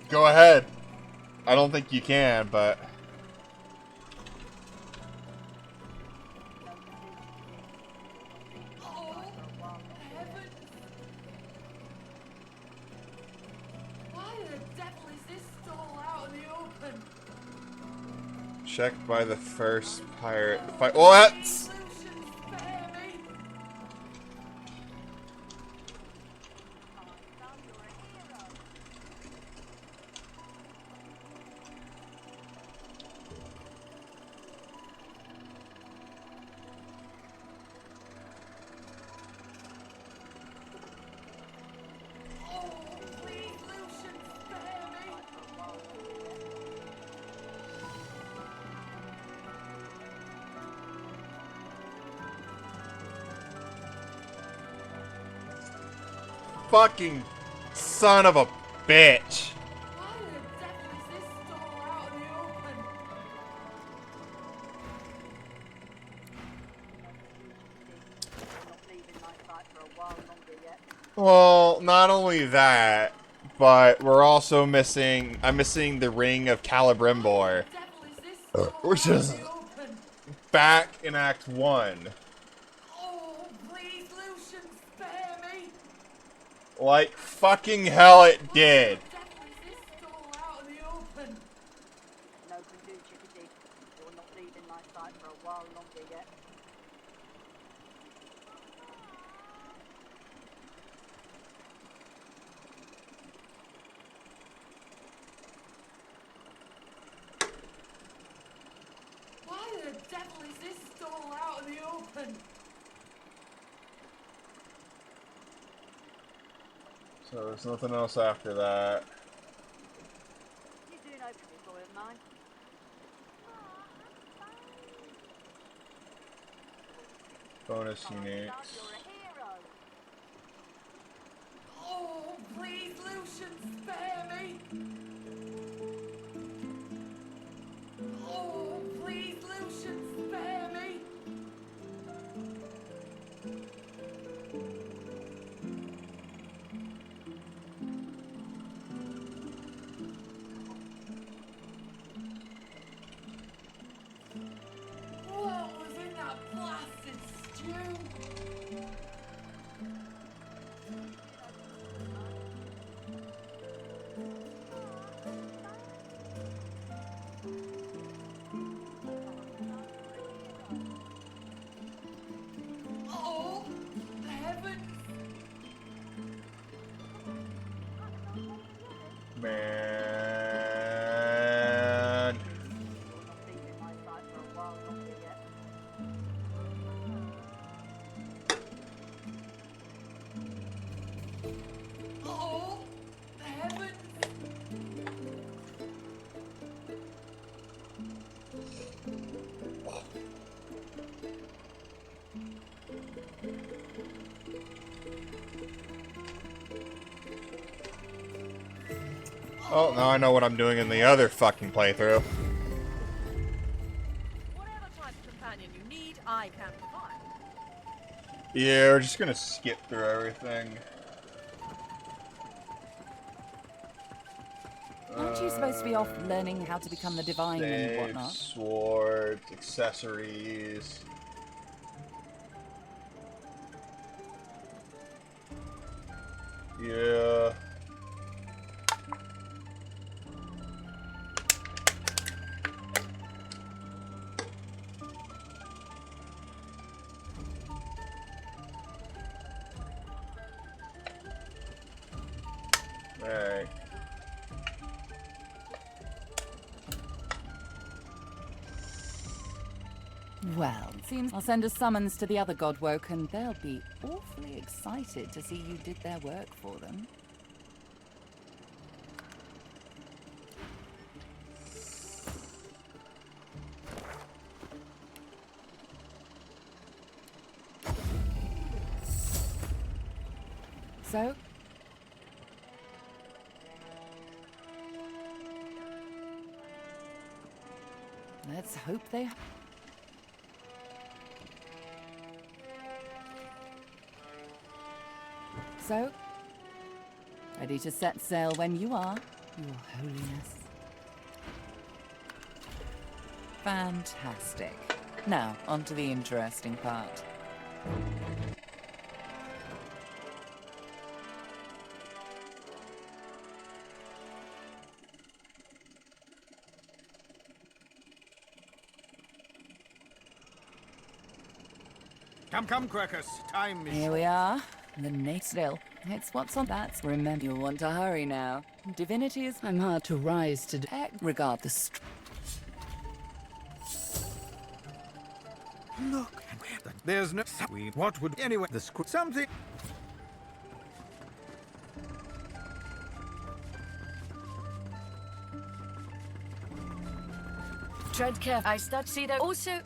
Go ahead. I don't think you can, but... Why the devil is this stall out in the open? Checked by the first pirate fight. What? Fucking son of a bitch. Well, not only that, but we're also missing... I'm missing the Ring of Celebrimbor, which is back in Act 1. Oh, please, Lucian, spare me! Like fucking hell it did. No can do, Chickadee. You're not leaving my side for a while longer yet. Why the devil is this stall out in the open? So there's nothing else after that. You doing okay, boy of mine? Bonus uniques. Oh, please, Lucian, spare me! Oh, please, Lucian, spare me! What was in that blasted stew? Oh, heavens! Man. Oh, heavens! Oh, now I know what I'm doing in the other fucking playthrough. Whatever type of companion you need, I can provide. Yeah, we're just gonna skip through everything. Aren't you supposed to be off learning how to become the divine and Save, whatnot? swords, accessories. Yeah. Alright. Well, seems I'll send a summons to the other Godwoke and they'll be awfully excited to see you did their work for them. So? Let's hope they... So? Ready to set sail when you are? Your Holiness. Fantastic. Now, on to the interesting part. Come, Quercus. Time is Here we are. The next still. It's what's on that. Remember, you'll want to hurry now. Divinity is... I'm hard to rise to... Regard the... Look, there's no... What would... Anyway, the something... Tread carefully. I start to see that. Also,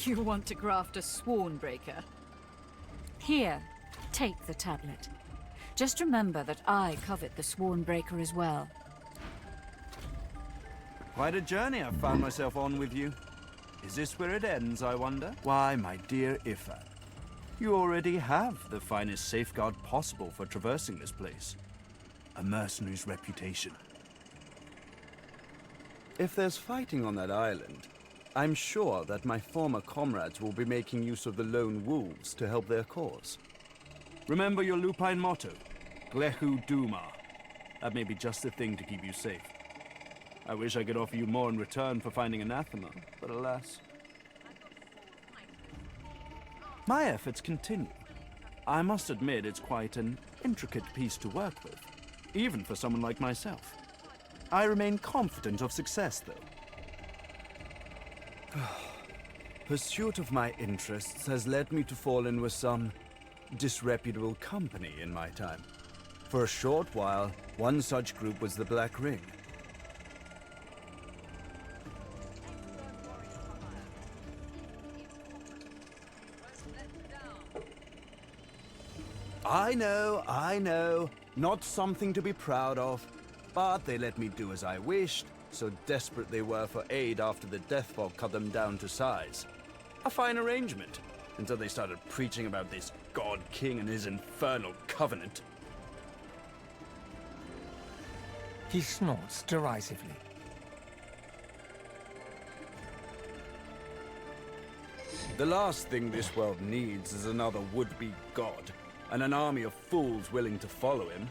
you want to graft a Swornbreaker. Here, take the tablet. Just remember that I covet the Swornbreaker as well. Quite a journey I've found myself on with you. Is this where it ends, I wonder? Why, my dear Ifat, you already have the finest safeguard possible for traversing this place. A mercenary's reputation. If there's fighting on that island, I'm sure that my former comrades will be making use of the lone wolves to help their cause. Remember your lupine motto, Glehu Duma. That may be just the thing to keep you safe. I wish I could offer you more in return for finding anathema, but alas. My efforts continue. I must admit it's quite an intricate piece to work with, even for someone like myself. I remain confident of success, though. Pursuit of my interests has led me to fall in with some disreputable company in my time. For a short while, one such group was the Black Ring. I know, not something to be proud of, but they let me do as I wished, so desperate they were for aid after the death fog cut them down to size. A fine arrangement, until they started preaching about this God King and his infernal covenant. He snorts derisively. The last thing this world needs is another would-be god, and an army of fools willing to follow him.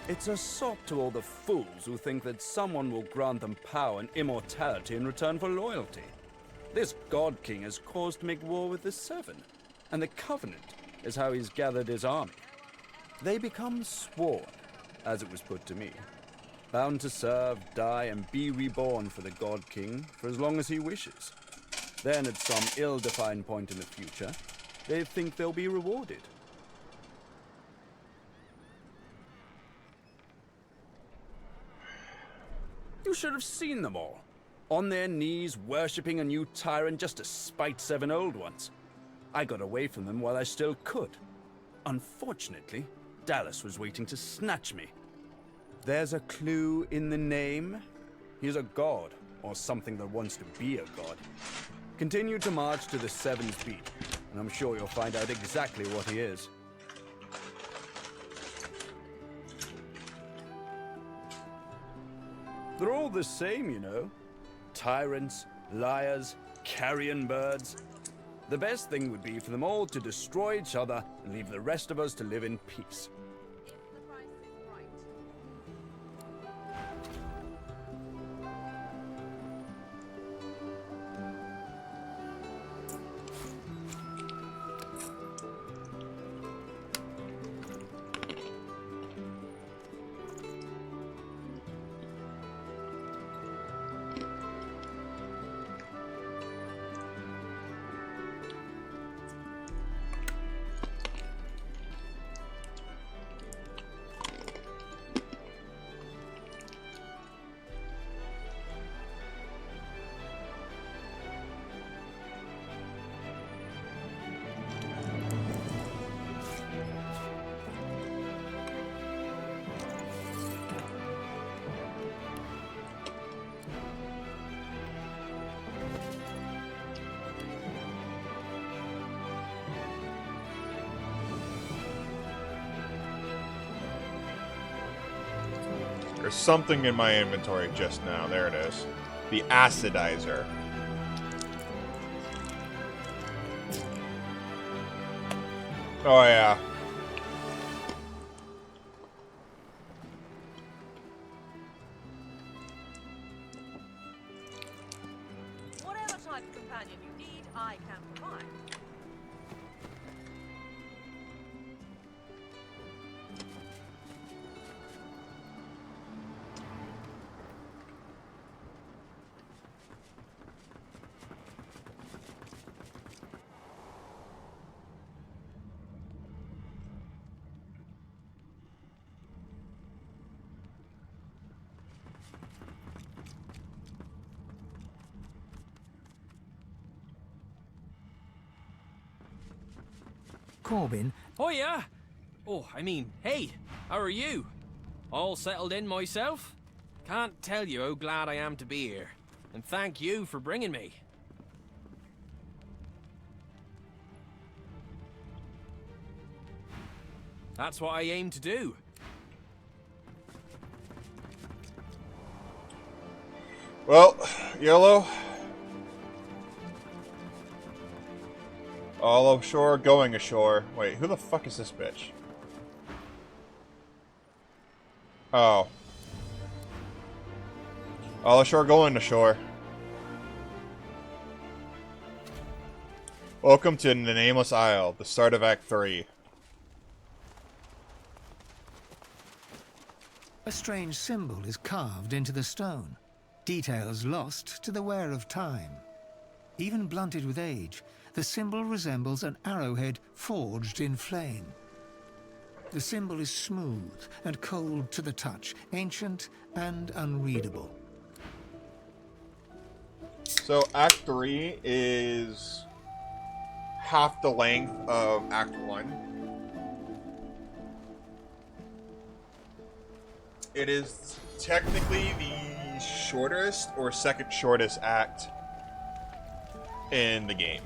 It's a sop to all the fools who think that someone will grant them power and immortality in return for loyalty. This God King has caused to make war with the Seven, and the Covenant is how he's gathered his army. They become sworn, as it was put to me, bound to serve, die, and be reborn for the God King for as long as he wishes. Then, at some ill-defined point in the future, they think they'll be rewarded. You should have seen them all. On their knees, worshipping a new tyrant just to spite 7 old ones. I got away from them while I still could. Unfortunately, Dallas was waiting to snatch me. There's a clue in the name. He's a god, or something that wants to be a god. Continue to march to the Seven's beat, and I'm sure you'll find out exactly what he is. They're all the same, you know. Tyrants, liars, carrion birds. The best thing would be for them all to destroy each other and leave the rest of us to live in peace. There's something in my inventory just now. There it is. The acidizer. Oh, yeah. Whatever type of companion you need, I can provide. Corbin. Oh, yeah? Oh, I mean, hey, how are you? All settled in myself? Can't tell you how glad I am to be here. And thank you for bringing me. That's what I aim to do. Well, Yellow. All ashore, going ashore. Wait, who the fuck is this bitch? Oh. All ashore, going ashore. Welcome to the Nameless Isle, the start of Act 3. A strange symbol is carved into the stone. Details lost to the wear of time. Even blunted with age, the symbol resembles an arrowhead forged in flame. The symbol is smooth and cold to the touch, ancient and unreadable. So Act 3 is half the length of Act 1. It is technically the shortest or second shortest act in the game.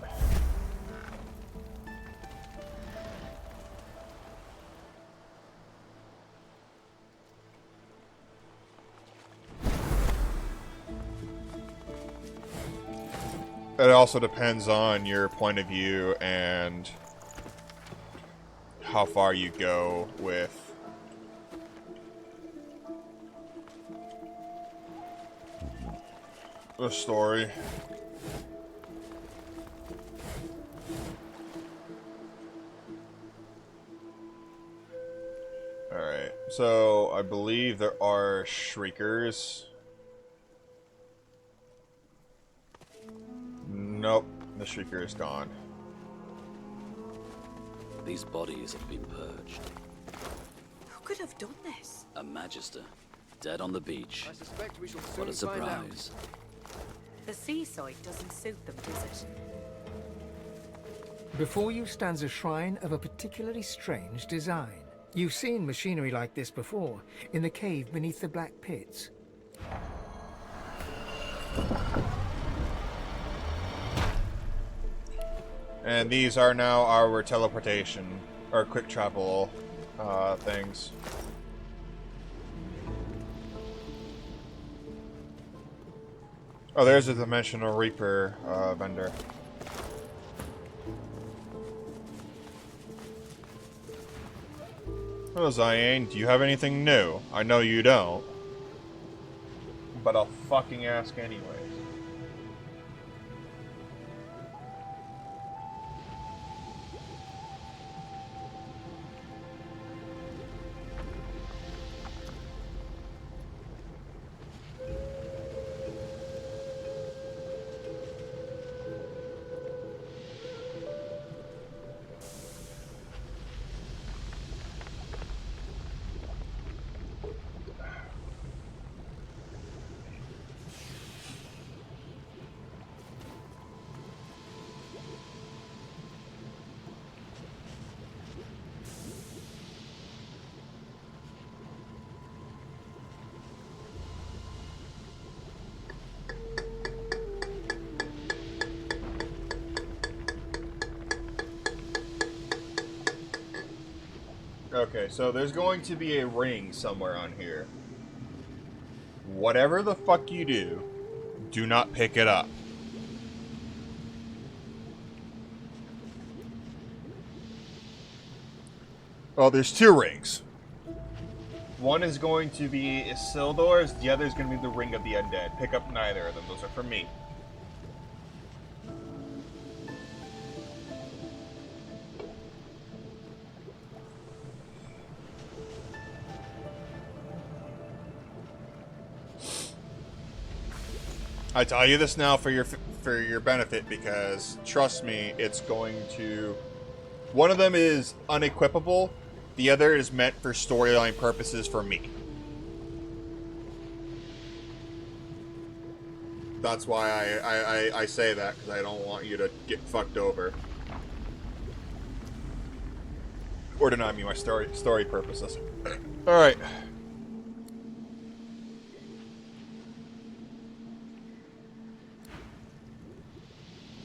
It also depends on your point of view and how far you go with the story. Alright, so I believe there are shriekers. Nope, the shrieker is gone. These bodies have been purged. Who could have done this? A magister, dead on the beach. I suspect we shall What soon a find out. surprise. The seaside doesn't suit them, does it? Before you stands a shrine of a particularly strange design. You've seen machinery like this before, in the cave beneath the Black Pits. And these are now our teleportation, or quick travel things. Oh, there's a Dimensional Reaper vendor. Hello, Ziane. Do you have anything new? I know you don't. But I'll fucking ask anyways. Okay, so there's going to be a ring somewhere on here. whatever the fuck you do not pick it up. Well, there's 2 rings. One is going to be Isildur's, the other is going to be the Ring of the Undead. Pick up neither of them. Those are for me. I tell you this now for your benefit, because trust me, it's going to. One of them is unequipable. The other is meant for storyline purposes for me. That's why I say that, because I don't want you to get fucked over. Or deny me my story purposes. Alright.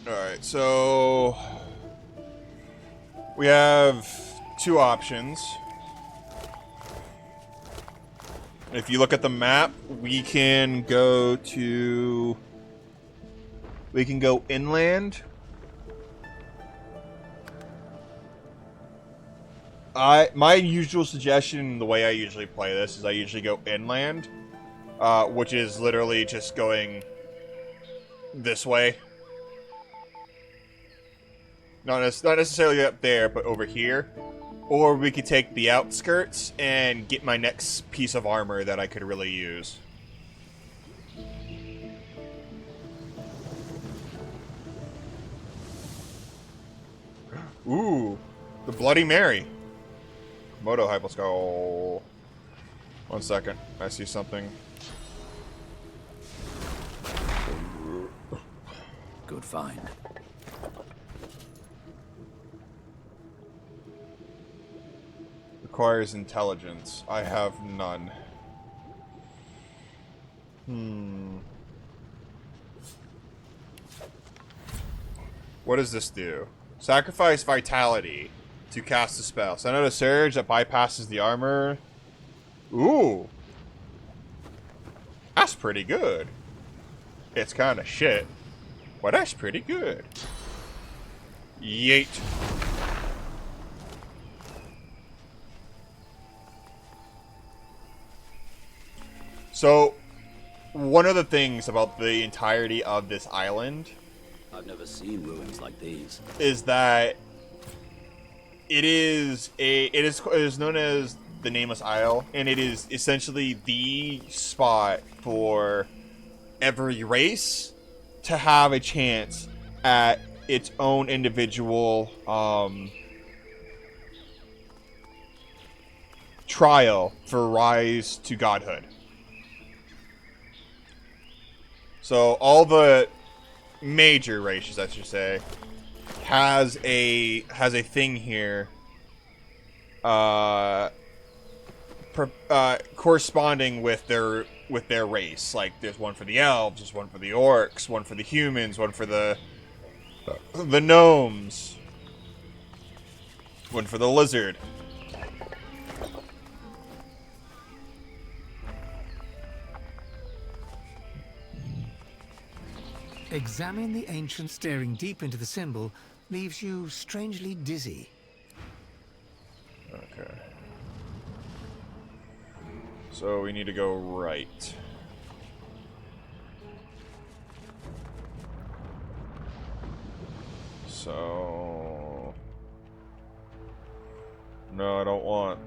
Alright, so we have 2 options. If you look at the map, we can go inland. My usual suggestion, the way I usually play this, is I usually go inland, which is literally just going this way. Not necessarily up there, but over here. Or we could take the outskirts and get my next piece of armor that I could really use. Ooh, the Bloody Mary. Moto hype, let's go. 1 second, I see something. Good find. Requires intelligence. I have none. What does this do? Sacrifice vitality to cast a spell. Send out a surge that bypasses the armor. Ooh. That's pretty good. It's kind of shit, but that's pretty good. Yeet. So, one of the things about the entirety of this island, I've never seen ruins like these, is that it is known as the Nameless Isle, and it is essentially the spot for every race to have a chance at its own individual trial for rise to godhood. So all the major races, I should say, has a thing here, corresponding with their race. Like there's one for the elves, there's one for the orcs, one for the humans, one for the gnomes, one for the lizard. Examine the ancient staring deep into the symbol leaves you strangely dizzy. Okay. So we need to go right. So... No, I don't want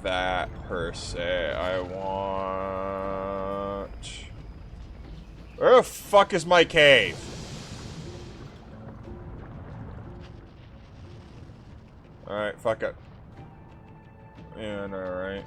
that per se. I want... Where the fuck is my cave? Alright, fuck it. Yeah, no, right.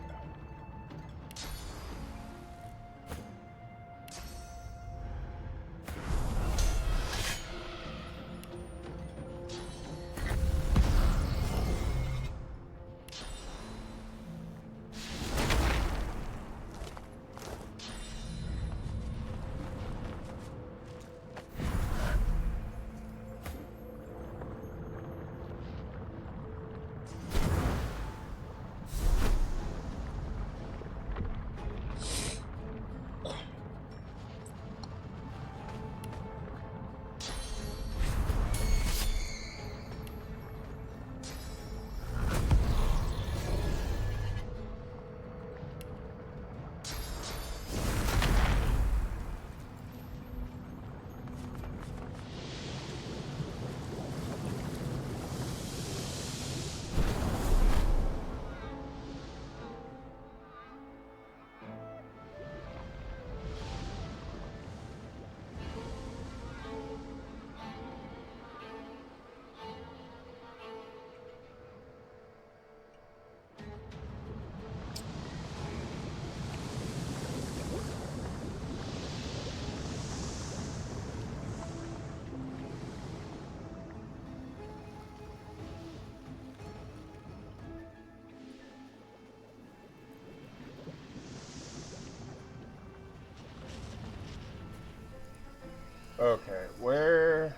Okay, where...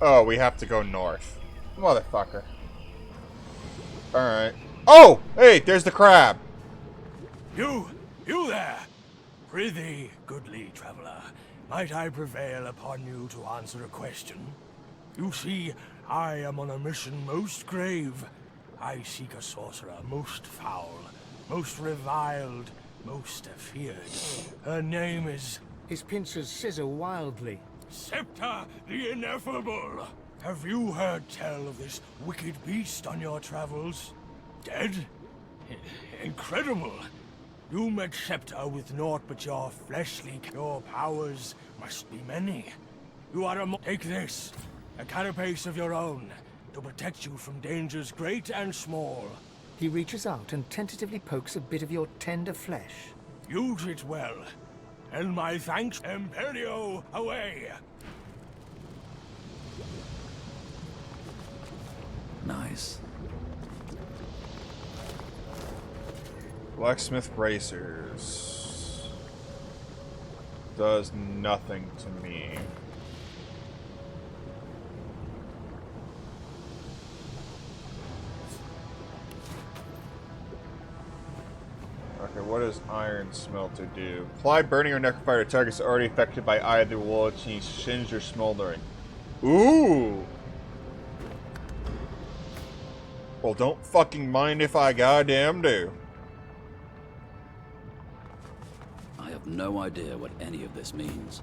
Oh, we have to go north. Motherfucker. Alright. Oh! Hey, there's the crab! You there! Prithee, goodly traveller, might I prevail upon you to answer a question? You see, I am on a mission most grave. I seek a sorcerer most foul, most reviled, most feared. Her name is... His pincers scissor wildly. Septa the Ineffable! Have you heard tell of this wicked beast on your travels? Dead? Incredible! You met Septa with naught but your fleshly... Your powers must be many. You are a... Take this, a carapace of your own, to protect you from dangers great and small. He reaches out and tentatively pokes a bit of your tender flesh. Use it well. And my thanks, Imperio, away! Nice. Blacksmith bracers. Does nothing to me. Okay, what does iron smelter do? Apply burning or necrofied to targets already affected by either wood, singed or smoldering. Ooh! Well, don't fucking mind if I goddamn do. I have no idea what any of this means.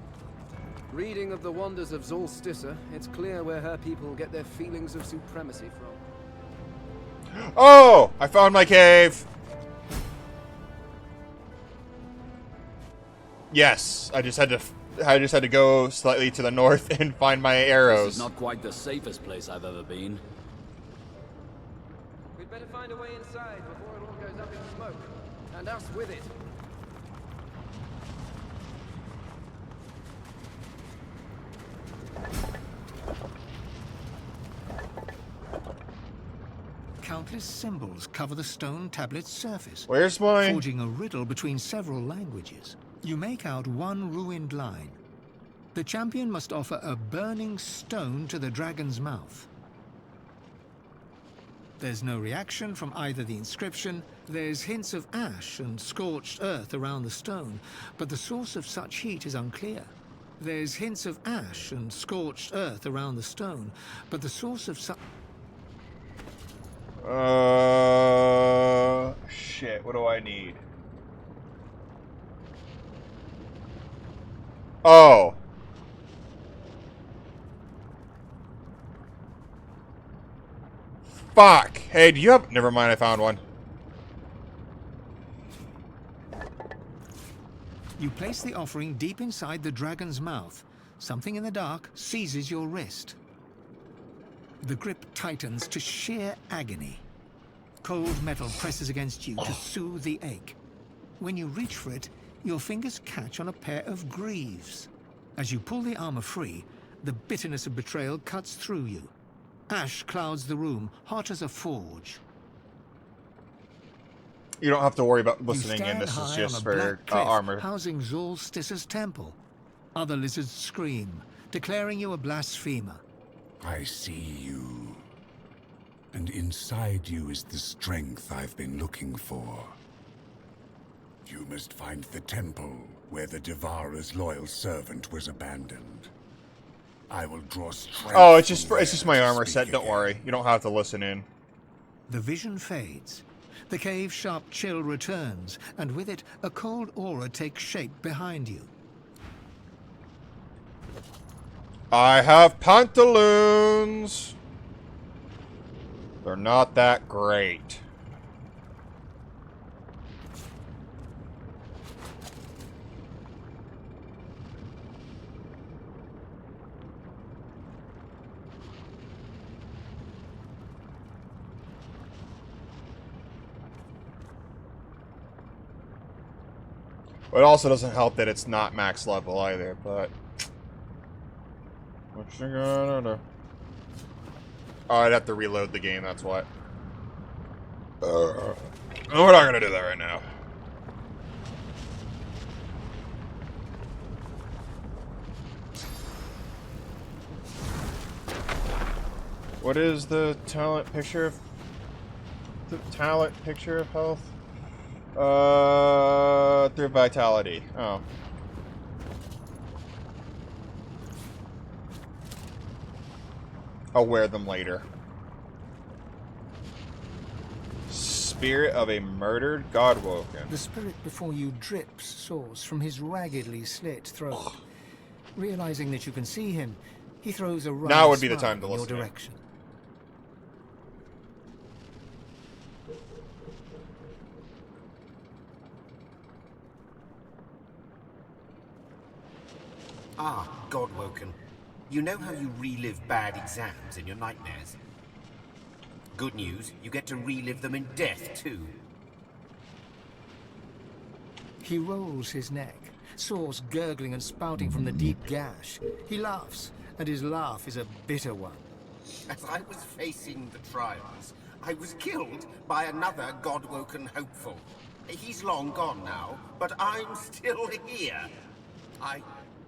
Reading of the wonders of Zolstissa, it's clear where her people get their feelings of supremacy from. Oh! I found my cave! Yes, I just had to go slightly to the north and find my arrows. This is not quite the safest place I've ever been. We'd better find a way inside before it all goes up in smoke. And us with it. Countless symbols cover the stone tablet's surface, Where's my... forging a riddle between several languages. You make out one ruined line. The champion must offer a burning stone to the dragon's mouth. There's no reaction from either the inscription. There's hints of ash and scorched earth around the stone, but the source of such heat is unclear. There's hints of ash and scorched earth around the stone, but the source of such... Shit, what do I need? Oh. Fuck. Hey, do you have... Never mind, I found one. You place the offering deep inside the dragon's mouth. Something in the dark seizes your wrist. The grip tightens to sheer agony. Cold metal presses against you to soothe the ache. When you reach for it, your fingers catch on a pair of greaves. As you pull the armor free, the bitterness of betrayal cuts through you. Ash clouds the room, hot as a forge. You don't have to worry about listening You in. stand This is high just on a for black cliff armor. housing Zolstissa's temple. Other lizards scream, declaring you a blasphemer. I see you. And inside you is the strength I've been looking for. You must find the temple where the Devourer's loyal servant was abandoned. I will draw strength. Oh, it's just my armor set. Don't worry. You don't have to listen in. The vision fades. The cave's sharp chill returns, and with it, a cold aura takes shape behind you. I have pantaloons. They're not that great. It also doesn't help that it's not max level either, but... What you gonna do? Oh, I'd have to reload the game, that's what. No, we're not gonna do that right now. What is the talent picture of health? Through vitality. Oh. I'll wear them later. Spirit of a murdered Godwoken. The spirit before you drips sauce from his raggedly slit throat. Realizing that you can see him, he throws a wry Now would be the smile time to in your listen. direction. Ah, Godwoken. You know how you relive bad exams in your nightmares? Good news, you get to relive them in death, too. He rolls his neck, sauce gurgling and spouting from the deep gash. He laughs, and his laugh is a bitter one. As I was facing the trials, I was killed by another Godwoken hopeful. He's long gone now, but I'm still here. I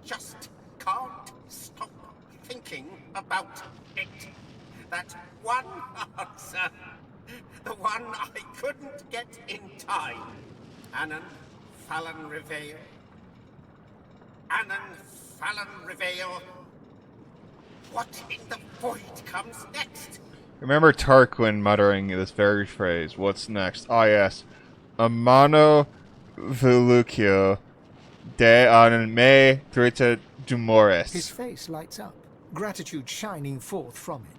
just can't stop thinking about it. That one answer, the one I couldn't get in time. Anan Fallon Reveil. Anan Fallon Reveil. What in the void comes next? Remember Tarquin muttering this very phrase. What's next? Ah, yes. Amano Velucio de an me trita dumoris. His face lights up, gratitude shining forth from it.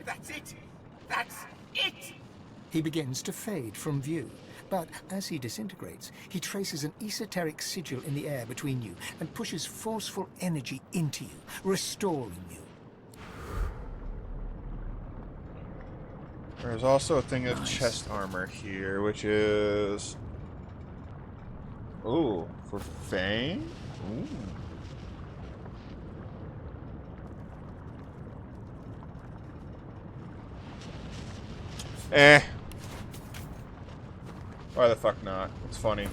That's it! That's it! He begins to fade from view, but as he disintegrates, he traces an esoteric sigil in the air between you and pushes forceful energy into you, restoring you. There's also a thing of chest armor here, which is... Ooh, for Fang? Ooh. Eh. Why the fuck not? It's funny.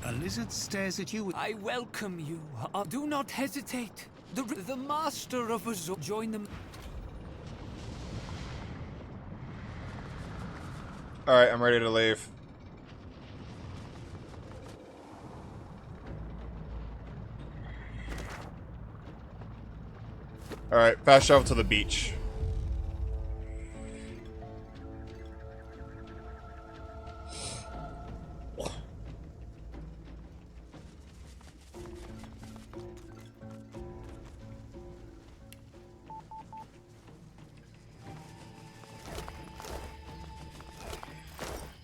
A lizard stares at you with... I welcome you. Do not hesitate. The master of us join them. Alright, I'm ready to leave. Alright, fast travel to the beach.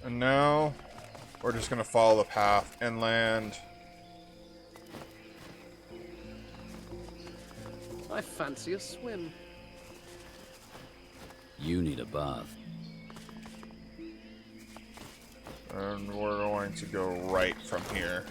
And now, we're just gonna follow the path inland. I fancy a swim. You need a bath. And we're going to go right from here.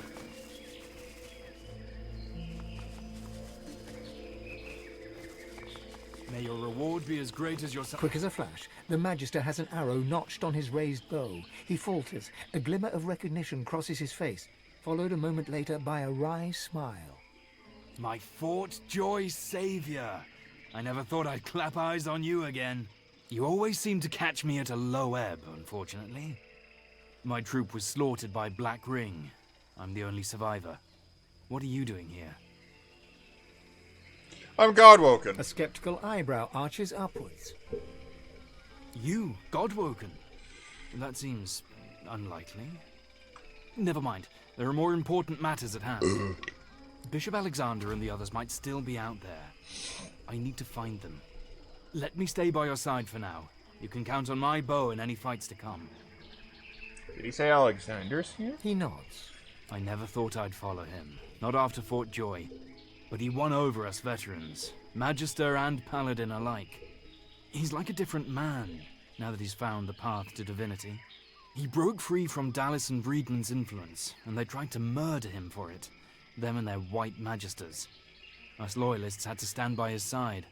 May your reward be as great as your... Quick as a flash, the Magister has an arrow notched on his raised bow. He falters. A glimmer of recognition crosses his face, followed a moment later by a wry smile. My Fort Joy savior. I never thought I'd clap eyes on you again. You always seem to catch me at a low ebb, unfortunately. My troop was slaughtered by Black Ring. I'm the only survivor. What are you doing here? I'm Godwoken. A skeptical eyebrow arches upwards. You, Godwoken? That seems unlikely. Never mind. There are more important matters at hand. Bishop Alexander and the others might still be out there. I need to find them. Let me stay by your side for now. You can count on my bow in any fights to come. Did he say Alexander's here? He nods. I never thought I'd follow him. Not after Fort Joy. But he won over us veterans, Magister and Paladin alike. He's like a different man, now that he's found the path to divinity. He broke free from Dallas and Breeden's influence, and they tried to murder him for it. Them and their white magisters. Us loyalists had to stand by his side.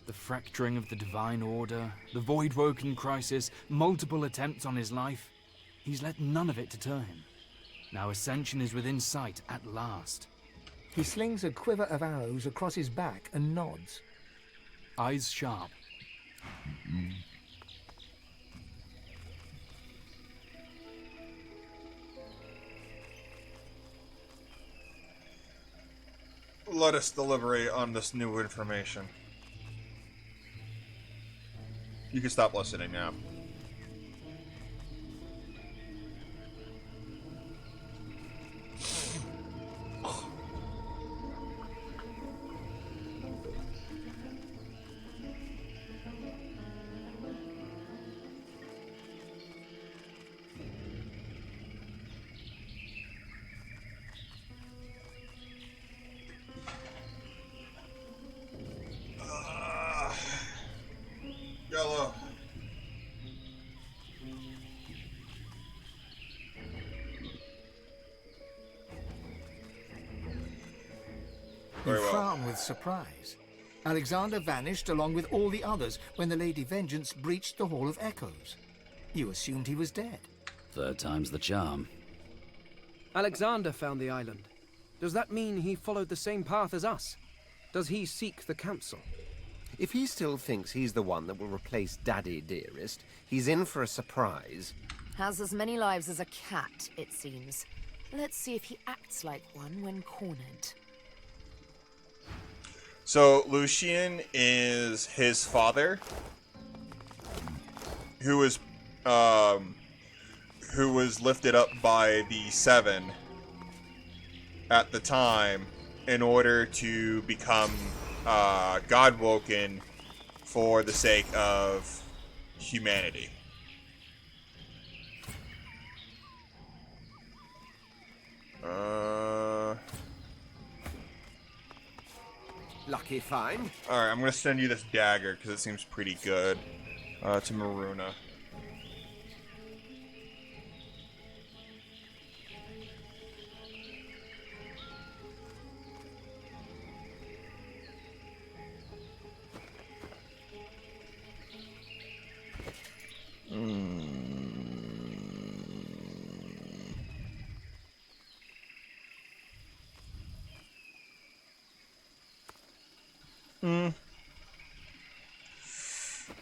The fracturing of the Divine Order, the Voidwoken crisis, multiple attempts on his life. He's let none of it deter him. Now Ascension is within sight at last. He slings a quiver of arrows across his back and nods. Eyes sharp. Let us deliberate on this new information. You can stop listening now. Yellow. You frown with surprise. Alexander vanished along with all the others when the Lady Vengeance breached the Hall of Echoes. You assumed he was dead. Third time's the charm. Alexander found the island. Does that mean he followed the same path as us? Does he seek the council? If he still thinks he's the one that will replace Daddy Dearest, he's in for a surprise. Has as many lives as a cat, it seems. Let's see if he acts like one when cornered. So Lucian is his father, who was lifted up by the Seven at the time in order to become Godwoken for the sake of humanity. Lucky find. Alright, I'm gonna send you this dagger because it seems pretty good. To Maruna.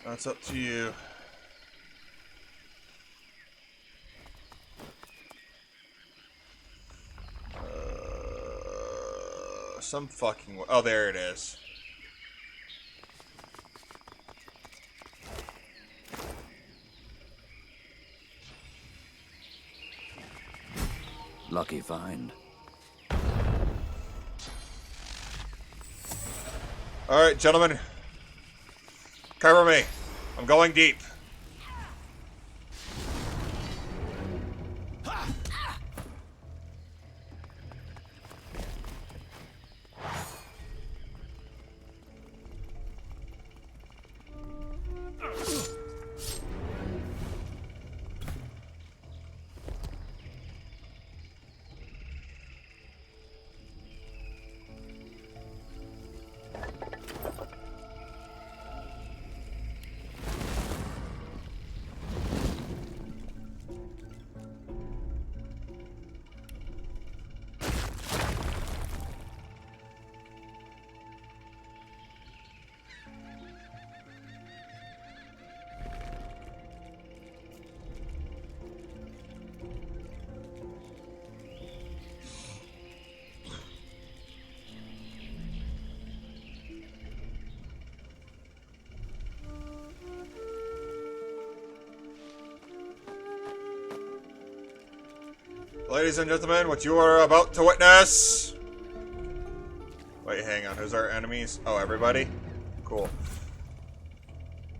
That's up to you. Some fucking... Oh, there it is. Lucky find. Alright, gentlemen. Cover me. I'm going deep. Ladies and gentlemen, what you are about to witness... Wait, hang on. Who's our enemies? Oh, everybody? Cool.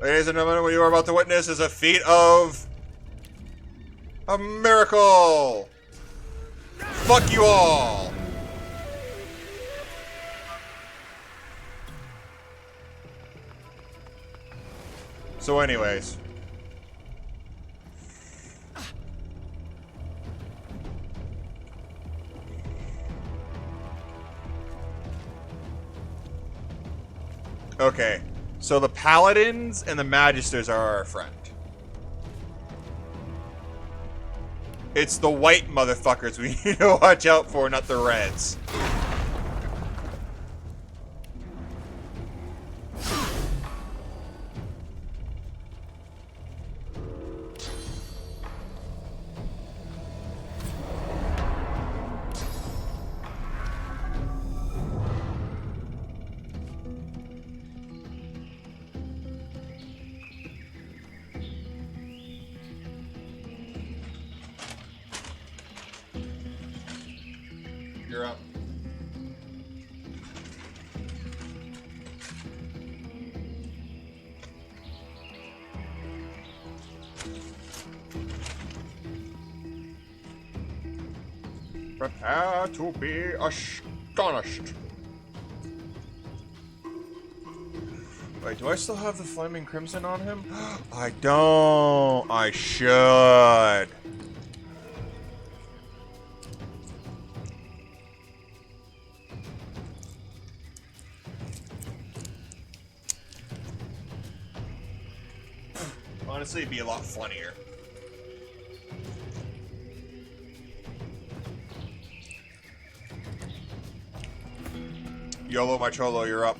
Ladies and gentlemen, what you are about to witness is a feat of... a miracle! Fuck you all! So anyways... Okay, so the paladins and the magisters are our friend. It's the white motherfuckers we need to watch out for, not the reds. You're up. Prepare to be astonished. Wait, do I still have the Flaming Crimson on him? I don't. I should. Honestly, it'd be a lot funnier. YOLO, my cholo, you're up.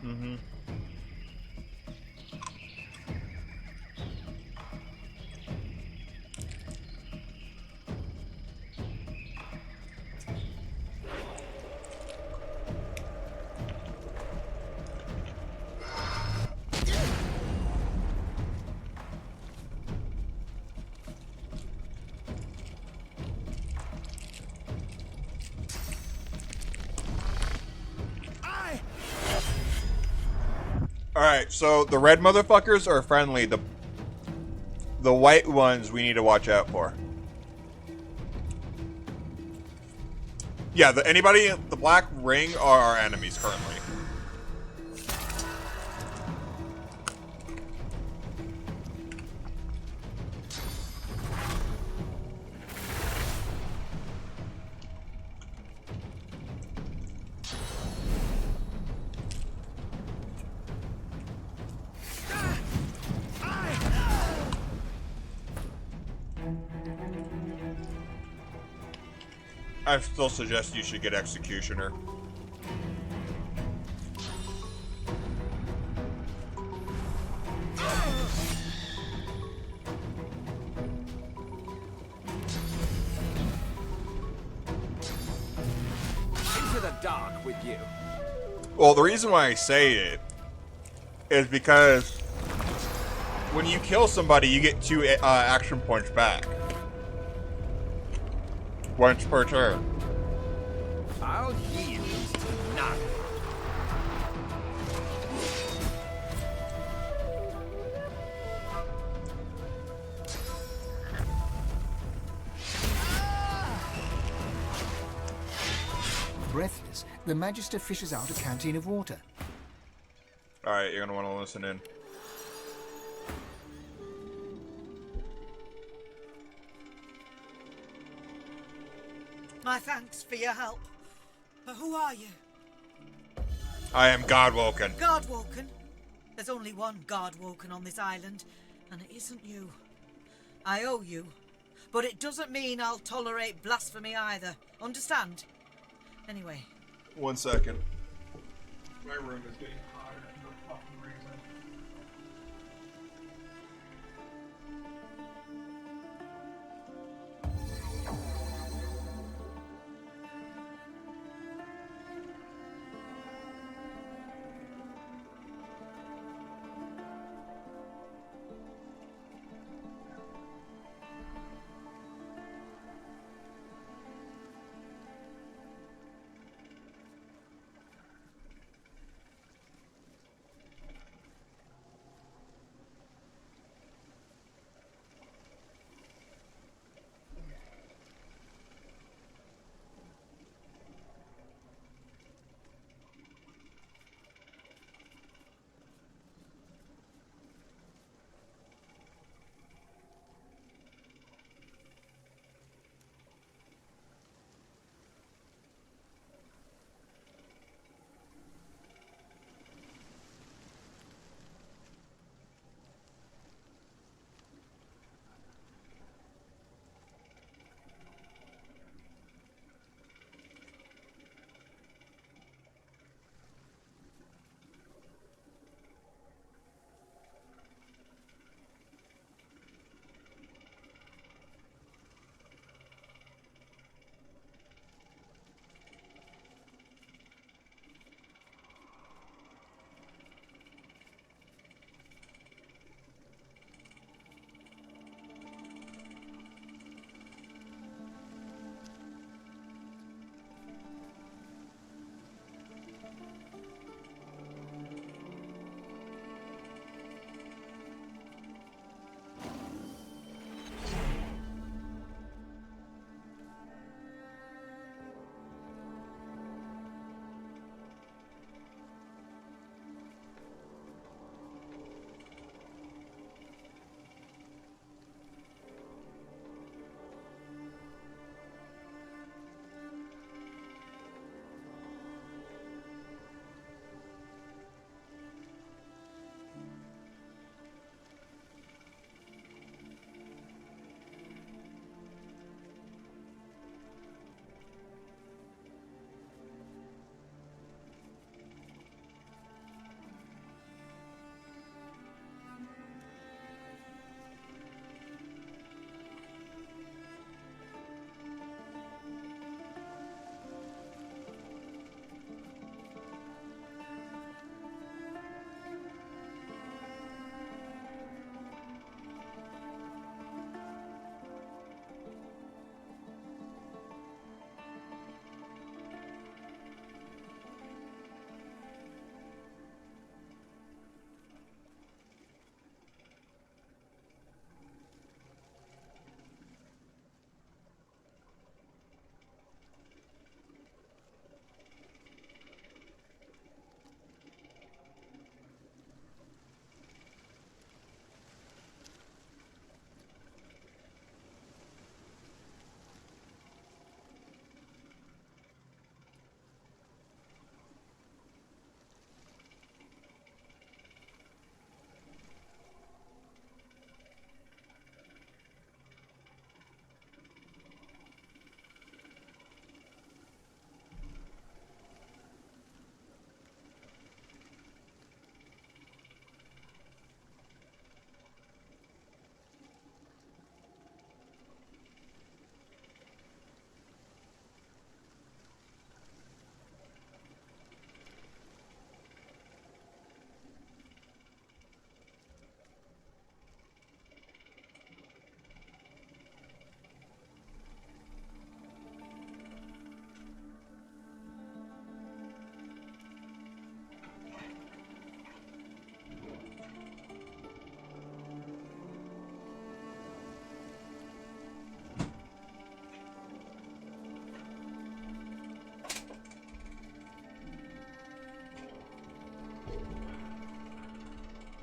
Mm-hmm. Alright, so the red motherfuckers are friendly. The white ones we need to watch out for. Yeah, anybody in the black ring are our enemies currently. I still suggest you should get Executioner. Into the dark with you. Well, the reason why I say it is because when you kill somebody, you get 2 action points back. Once per turn. I'll heal tonight. Breathless, the Magister fishes out a canteen of water. Alright, you're gonna want to listen in. My thanks for your help. But who are you? I am Godwoken. Godwoken? There's only one Godwoken on this island, and it isn't you. I owe you, but it doesn't mean I'll tolerate blasphemy either. Understand? Anyway. 1 second. My room is getting hotter for no fucking reason.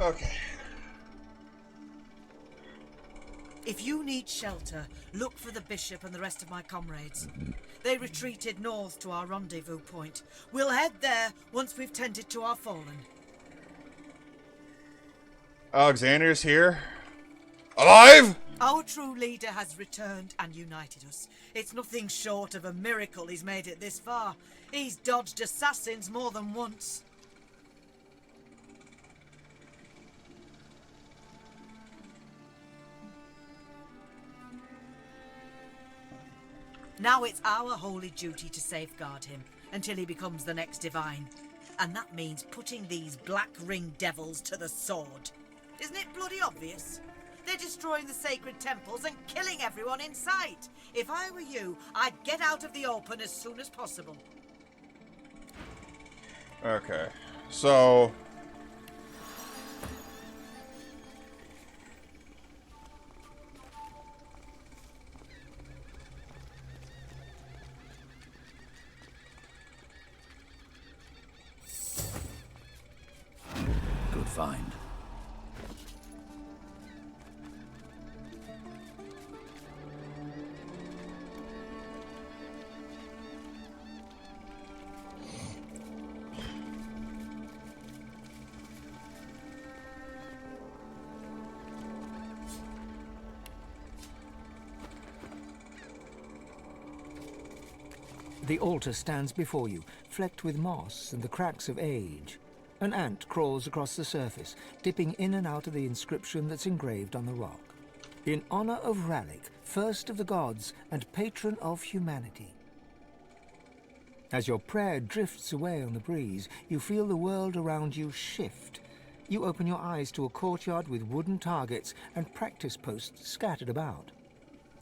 Okay. If you need shelter, look for the bishop and the rest of my comrades. They retreated north to our rendezvous point. We'll head there once we've tended to our fallen. Alexander's here. Alive? Our true leader has returned and united us. It's nothing short of a miracle he's made it this far. He's dodged assassins more than once. Now it's our holy duty to safeguard him until he becomes the next divine. And that means putting these black ring devils to the sword. Isn't it bloody obvious? They're destroying the sacred temples and killing everyone in sight. If I were you, I'd get out of the open as soon as possible. Okay. So... Good find. The altar stands before you, flecked with moss and the cracks of age. An ant crawls across the surface, dipping in and out of the inscription that's engraved on the rock. In honor of Ralik, first of the gods and patron of humanity. As your prayer drifts away on the breeze, you feel the world around you shift. You open your eyes to a courtyard with wooden targets and practice posts scattered about.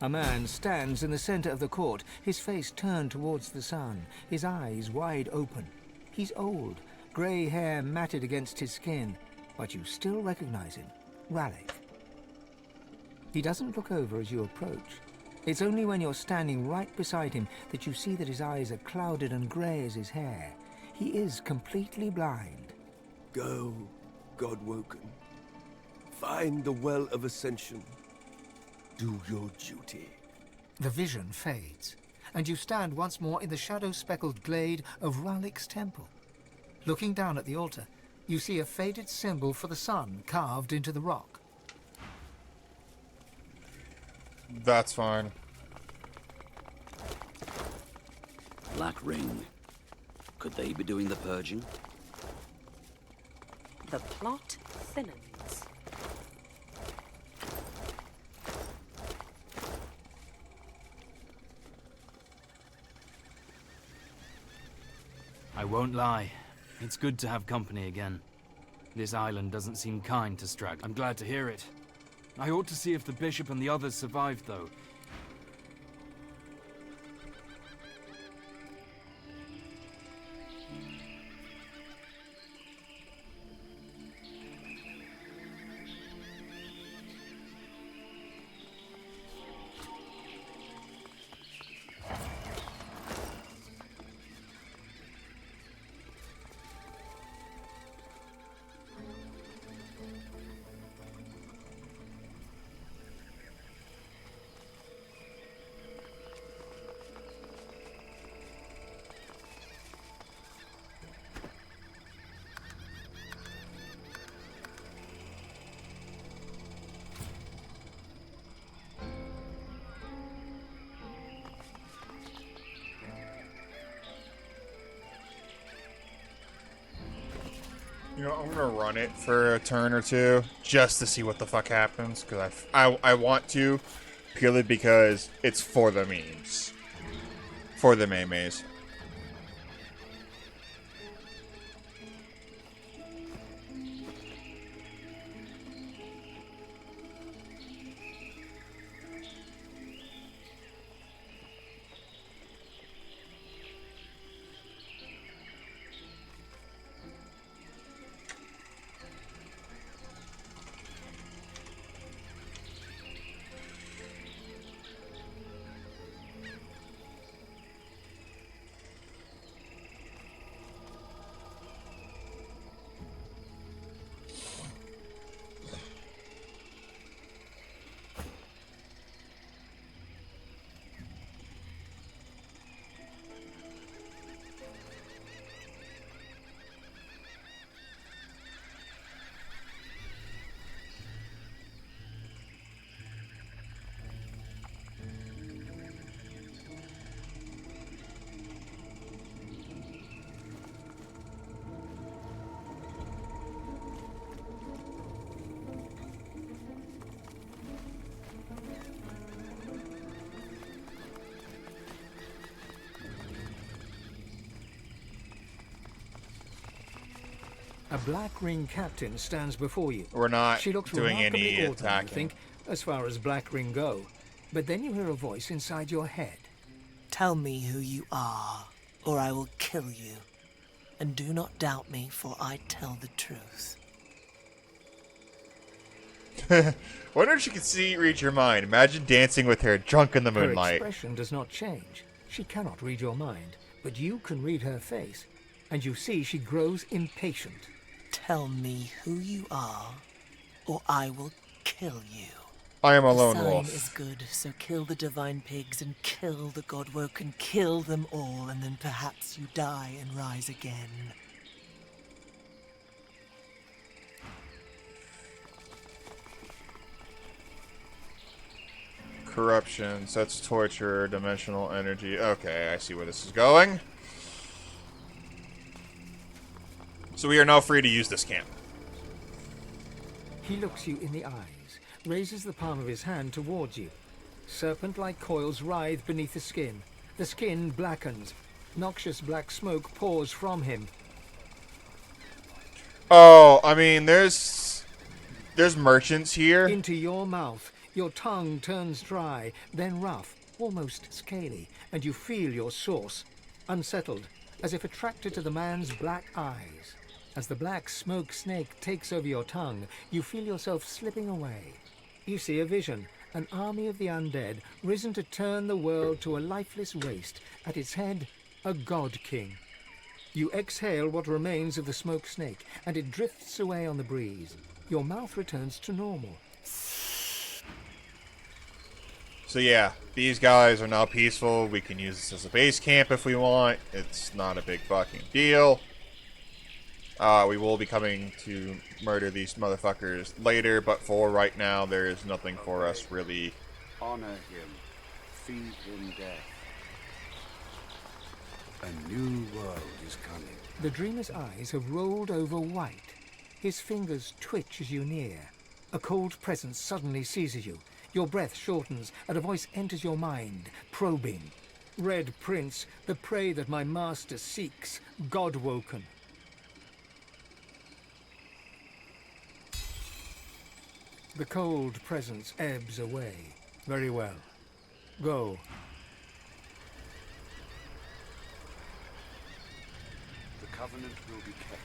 A man stands in the center of the court, his face turned towards the sun, his eyes wide open. He's old, grey hair matted against his skin, but you still recognize him, Ralik. He doesn't look over as you approach. It's only when you're standing right beside him that you see that his eyes are clouded and grey as his hair. He is completely blind. Go, Godwoken. Find the Well of Ascension. Do your duty. The vision fades, and you stand once more in the shadow-speckled glade of Ralik's temple. Looking down at the altar, you see a faded symbol for the sun carved into the rock. That's fine. Black Ring. Could they be doing the purging? The plot thinnens. I won't lie. It's good to have company again. This island doesn't seem kind to Strag. I'm glad to hear it. I ought to see if the bishop and the others survived, though. You know, I'm gonna run it for a turn or two just to see what the fuck happens, because I want to, purely because it's for the memes, for the memes. A black ring captain stands before you. We're not She looks doing remarkably any ordinary, I attacking. think, as far as black ring go. But then you hear a voice inside your head. Tell me who you are, or I will kill you. And do not doubt me, for I tell the truth. Wonder if she can read your mind. Imagine dancing with her, drunk in the Her moonlight. expression does not change. She cannot read your mind, but you can read her face, and you see she grows impatient. Tell me who you are, or I will kill you. I am a lone the sign wolf. is good, so kill the divine pigs and kill the Godwoken. Kill them all, and then perhaps you die and rise again. Corruption, sets torture, dimensional energy. Okay, I see where this is going. So we are now free to use this camp. He looks you in the eyes, raises the palm of his hand towards you. Serpent-like coils writhe beneath the skin. The skin blackens. Noxious black smoke pours from him. Oh, I mean, there's merchants here. Into your mouth. Your tongue turns dry, then rough, almost scaly, and you feel your source, unsettled, as if attracted to the man's black eyes. As the black smoke snake takes over your tongue, you feel yourself slipping away. You see a vision, an army of the undead, risen to turn the world to a lifeless waste. At its head, a god king. You exhale what remains of the smoke snake, and it drifts away on the breeze. Your mouth returns to normal. So yeah, these guys are now peaceful. We can use this as a base camp if we want. It's not a big fucking deal. We will be coming to murder these motherfuckers later, but for right now, there is nothing for us really. Honor him. Feed him death. A new world is coming. The dreamer's eyes have rolled over white. His fingers twitch as you near. A cold presence suddenly seizes you. Your breath shortens, and a voice enters your mind, probing. Red Prince, the prey that my master seeks, Godwoken. The cold presence ebbs away. Very well. Go. The covenant will be kept.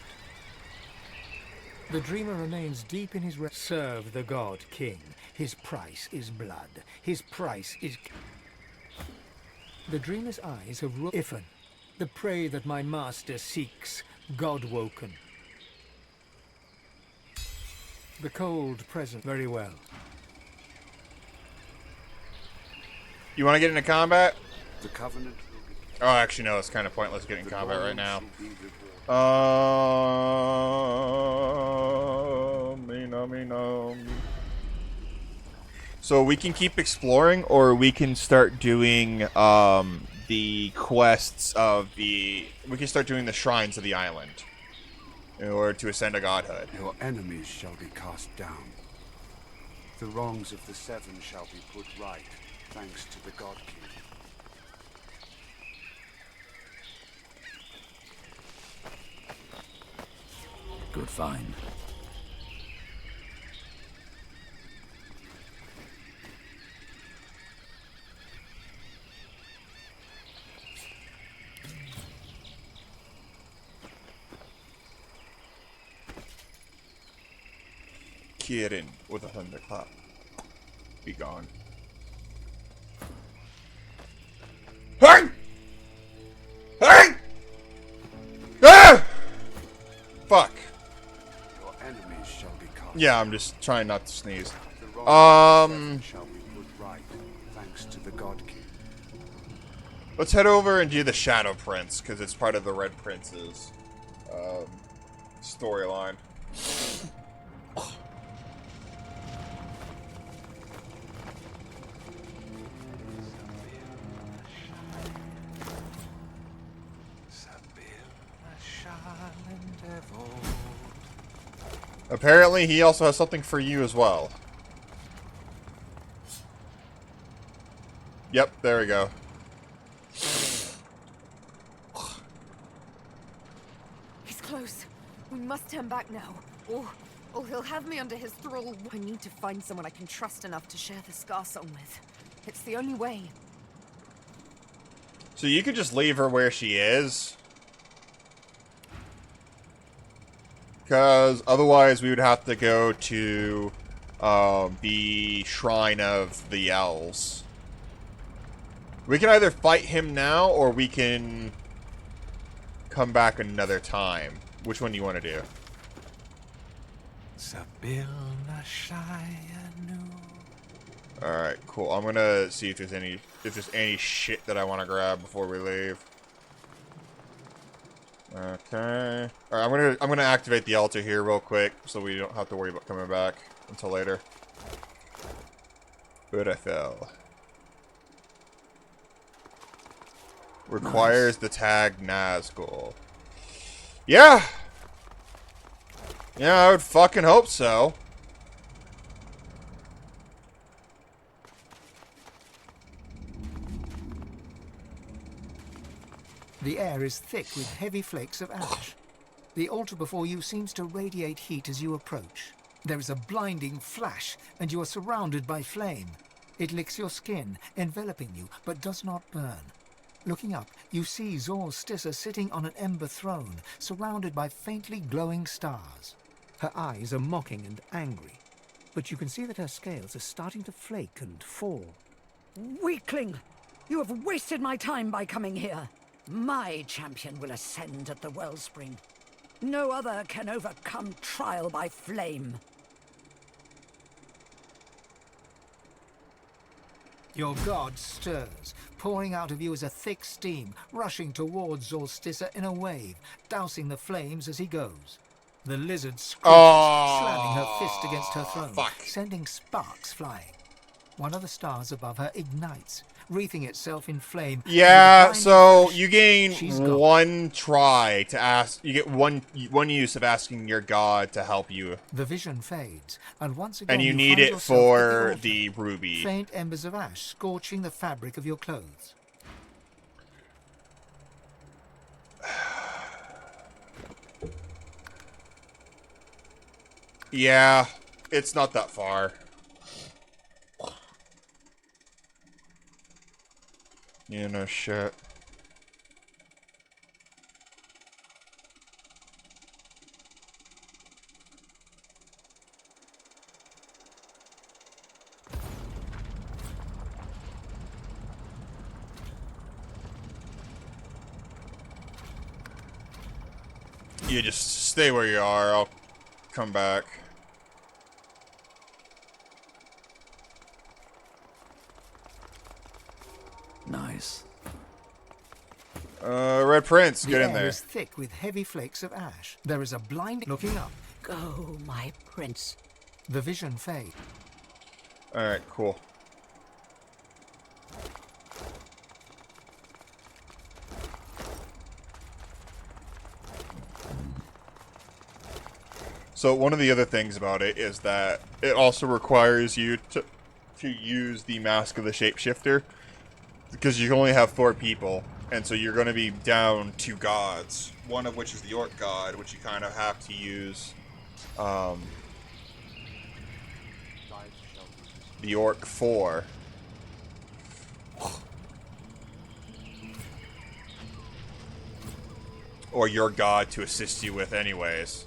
The dreamer remains deep in his rest. Serve the god king. His price is blood. His price is... The dreamer's eyes have Ifan, the prey that my master seeks, Godwoken. The cold present. Very well. You want to get into combat? The covenant will be kept. Oh, actually, no. It's kind of pointless getting combat right now. So we can keep exploring, or we can start doing the quests of the... We can start doing the shrines of the island in order to ascend to godhood. Your enemies shall be cast down. The wrongs of the Seven shall be put right, thanks to the God King. Good find. Kieran with a thunderclap. Be gone. Hey! Hey! Ah! Fuck. Your enemies shall be cast. Yeah, I'm just trying not to sneeze. The wrongs shall be put right, thanks to the God King. Let's head over and do the Shadow Prince, because it's part of the Red Prince's storyline. Apparently, he also has something for you as well. Yep, there we go. He's close. We must must turn back now. Or he'll have me under his thrall. I need to find someone I can trust enough to share the Scar Song with. It's the only way. So you could just leave her where she is? Because otherwise we would have to go to the Shrine of the Elves. We can either fight him now, or we can come back another time. Which one do you want to do? Alright, cool. I'm gonna see if there's any shit that I want to grab before we leave. Okay. Alright, I'm gonna activate the altar here real quick so we don't have to worry about coming back until later. But I fell. Requires the tag Nazgul. Yeah! Yeah, I would fucking hope so. The air is thick with heavy flakes of ash. The altar before you seems to radiate heat as you approach. There is a blinding flash, and you are surrounded by flame. It licks your skin, enveloping you, but does not burn. Looking up, you see Zor Stissa sitting on an ember throne, surrounded by faintly glowing stars. Her eyes are mocking and angry, but you can see that her scales are starting to flake and fall. Weakling! You have wasted my time by coming here. My champion will ascend at the wellspring. No other can overcome trial by flame. Your god stirs. Pouring out of you is a thick steam, rushing towards Zor Stissa in a wave, dousing the flames as he goes. The lizard screams, slamming her fist against her throne, sending sparks flying. One of the stars above her ignites, wreathing itself in flame. Yeah, so you gain one try to ask. You get one use of asking your god to help you. The vision fades, and once again and you need find it yourself for at the ruby. Faint embers of ash scorching the fabric of your clothes. Yeah, it's not that far. Yeah, no shit. You just stay where you are. I'll come back. Nice. Red Prince, get in The air there. is thick with heavy flakes of ash. There is a blinding looking up. Go, my prince. The vision fades. Alright, cool. So one of the other things about it is that it also requires you to use the Mask of the Shapeshifter, because you only have 4 people, and so you're going to be down 2 gods, one of which is the Orc god, which you kind of have to use the Orc 4. Or your god to assist you with anyways.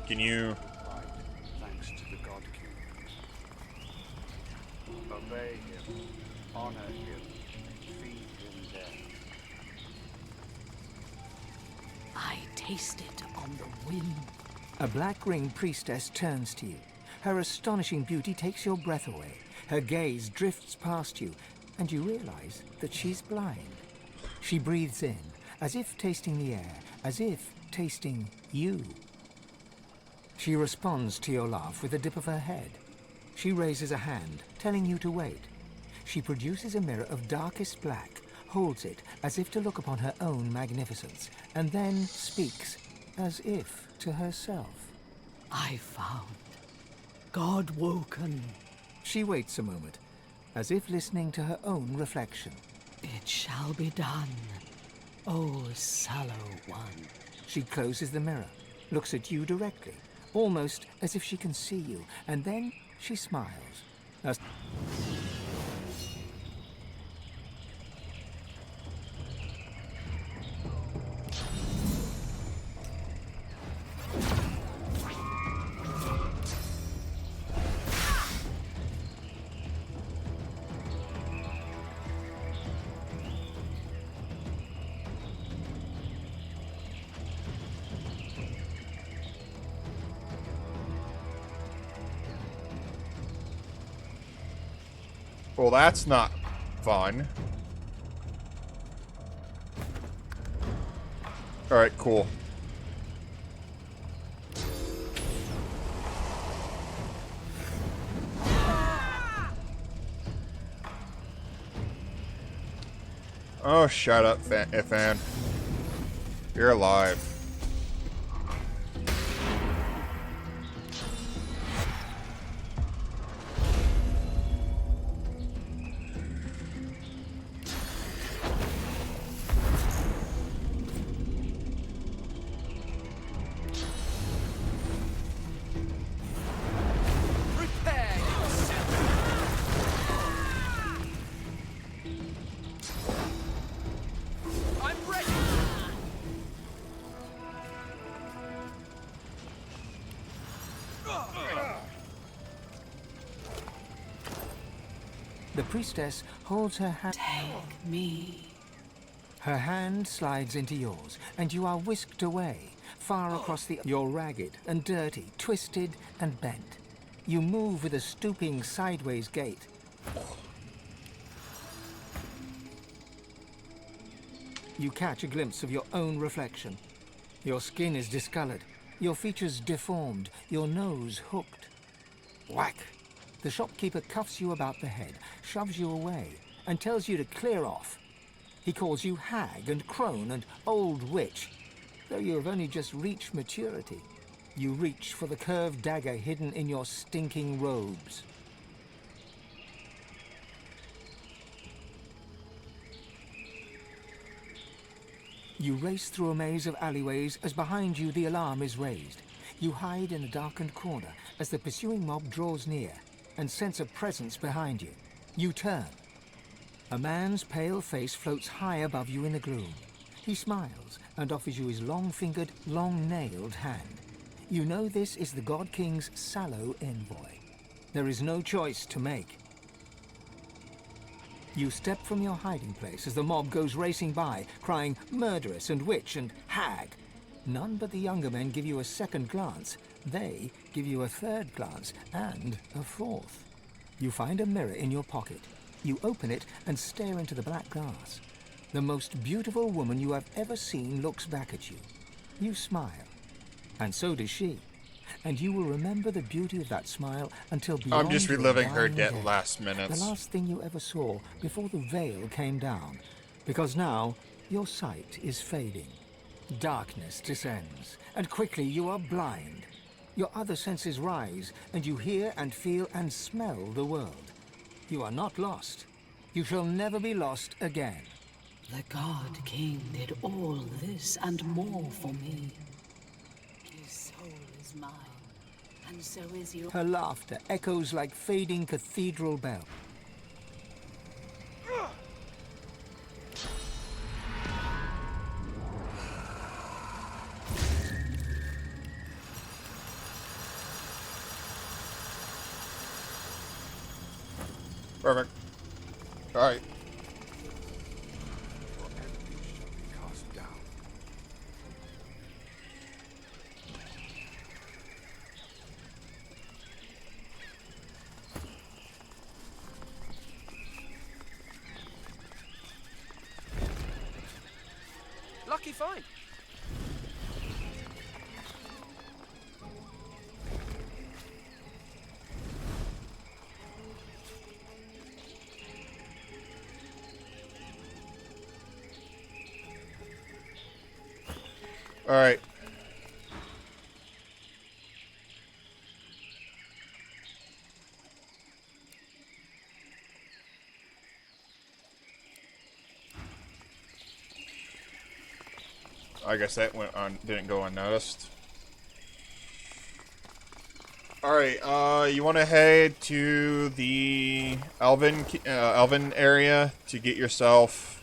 Can you... Thanks to the God King. Obey him, honor him, feed him death. I taste it on the wind. A black-ringed priestess turns to you. Her astonishing beauty takes your breath away. Her gaze drifts past you, and you realize that she's blind. She breathes in, as if tasting the air, as if tasting you. She responds to your laugh with a dip of her head. She raises a hand, telling you to wait. She produces a mirror of darkest black, holds it as if to look upon her own magnificence, and then speaks, as if to herself. I found Godwoken. She waits a moment, as if listening to her own reflection. It shall be done. Oh, sallow one. She closes the mirror, looks at you directly, almost as if she can see you, and then she smiles. As Well, that's not fun. Alright, cool. Oh, shut up, Ifan. You're alive. the priestess holds her hand. Take me. Her hand slides into yours, and you are whisked away, far across the... You're ragged and dirty, twisted and bent. You move with a stooping sideways gait. You catch a glimpse of your own reflection. Your skin is discolored, your features deformed, your nose hooked. Whack! The shopkeeper cuffs you about the head, shoves you away, and tells you to clear off. He calls you hag and crone and old witch, though you have only just reached maturity. You reach for the curved dagger hidden in your stinking robes. You race through a maze of alleyways as behind you the alarm is raised. You hide in a darkened corner as the pursuing mob draws near and sense a presence behind you. You turn. A man's pale face floats high above you in the gloom. He smiles and offers you his long-fingered, long-nailed hand. You know this is the God King's sallow envoy. There is no choice to make. You step from your hiding place as the mob goes racing by, crying murderess and witch and hag. None but the younger men give you a second glance. They give you a third glance and a fourth. You find a mirror in your pocket. You open it and stare into the black glass. The most beautiful woman you have ever seen looks back at you. You smile. And so does she. And you will remember the beauty of that smile until beyond I'm just your reliving her dying dead day. last minutes. The last thing you ever saw before the veil came down. Because now your sight is fading. Darkness descends, and quickly you are blind. Your other senses rise, and you hear and feel and smell the world. You are not lost. You shall never be lost again. The God King did all this and more for me. His soul is mine, and so is your... Her laughter echoes like fading cathedral bell. Perfect. Alright. Cast down. Lucky find. All right. I guess that didn't go unnoticed. Alright, you want to head to the Elven area to get yourself,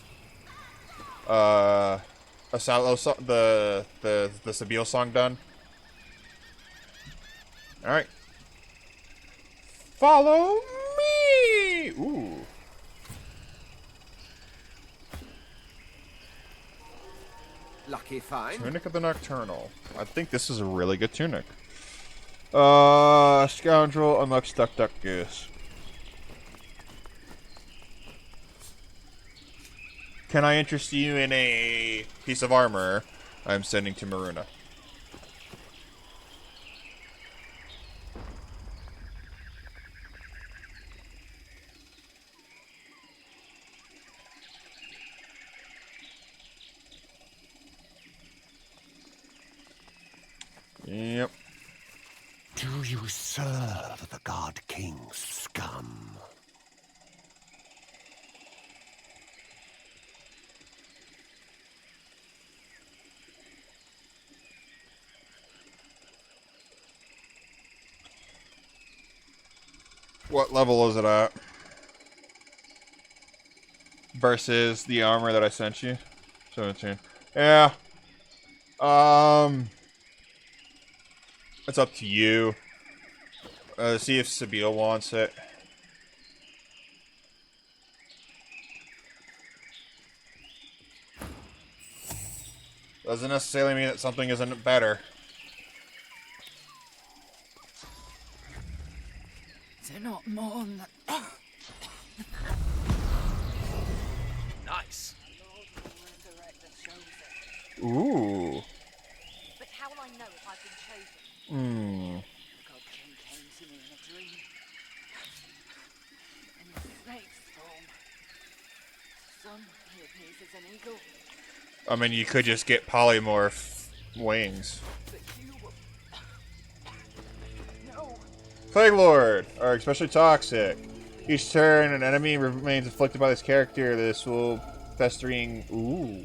a Salo the Sabille song done. Alright. Follow me! Ooh. Lucky find. Tunic of the Nocturnal. I think this is a really good tunic. Scoundrel amongst Duck Goose. Can I interest you in a piece of armor I'm sending to Maruna? Yep. Do you serve the God King's scum? What level is it at? Versus the armor that I sent you? 17. Yeah. It's up to you. See if Sabille wants it. Doesn't necessarily mean that something isn't better. Do not mourn that. Nice. Ooh. But how will I know if I've been chosen? Hmm. God King came to me in a dream. In the snake's form. Son, he appears as an eagle. I mean, you could just get polymorph wings. But you were... No. Plague Lord are especially toxic. Each turn, an enemy remains afflicted by this character. This will festering. Ooh.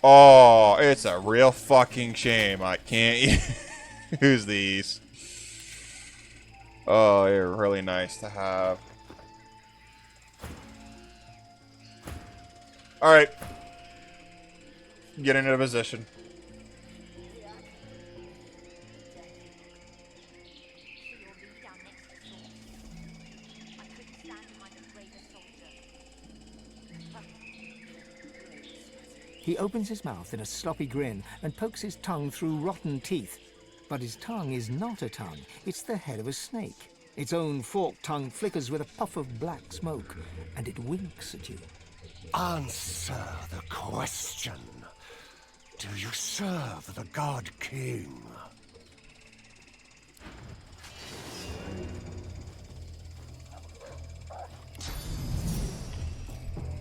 Oh, it's a real fucking shame I can't use these. Oh, they're really nice to have. Alright. Get into position. He opens his mouth in a sloppy grin and pokes his tongue through rotten teeth. But his tongue is not a tongue, it's the head of a snake. Its own forked tongue flickers with a puff of black smoke, and it winks at you. Answer the question. Do you serve the God King?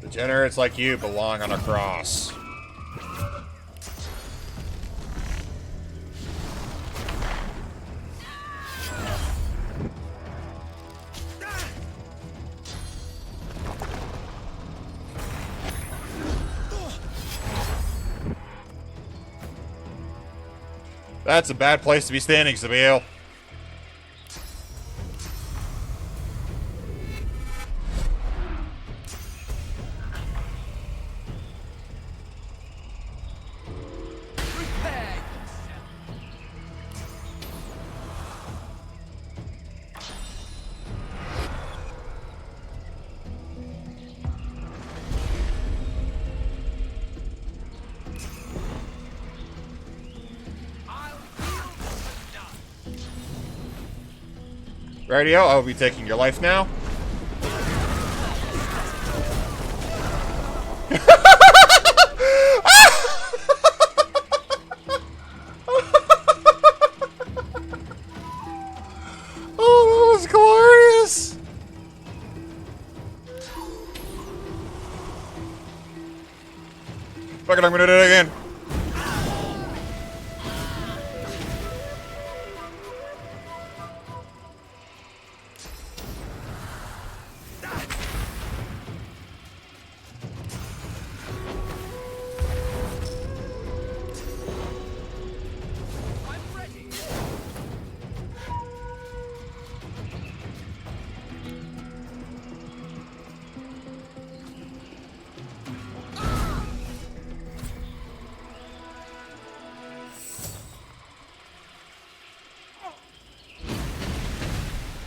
Degenerates like you belong on a cross. That's a bad place to be standing, Sabille. Radio, I'll be taking your life now. Oh, that was glorious! Fuck it, I'm gonna do it again.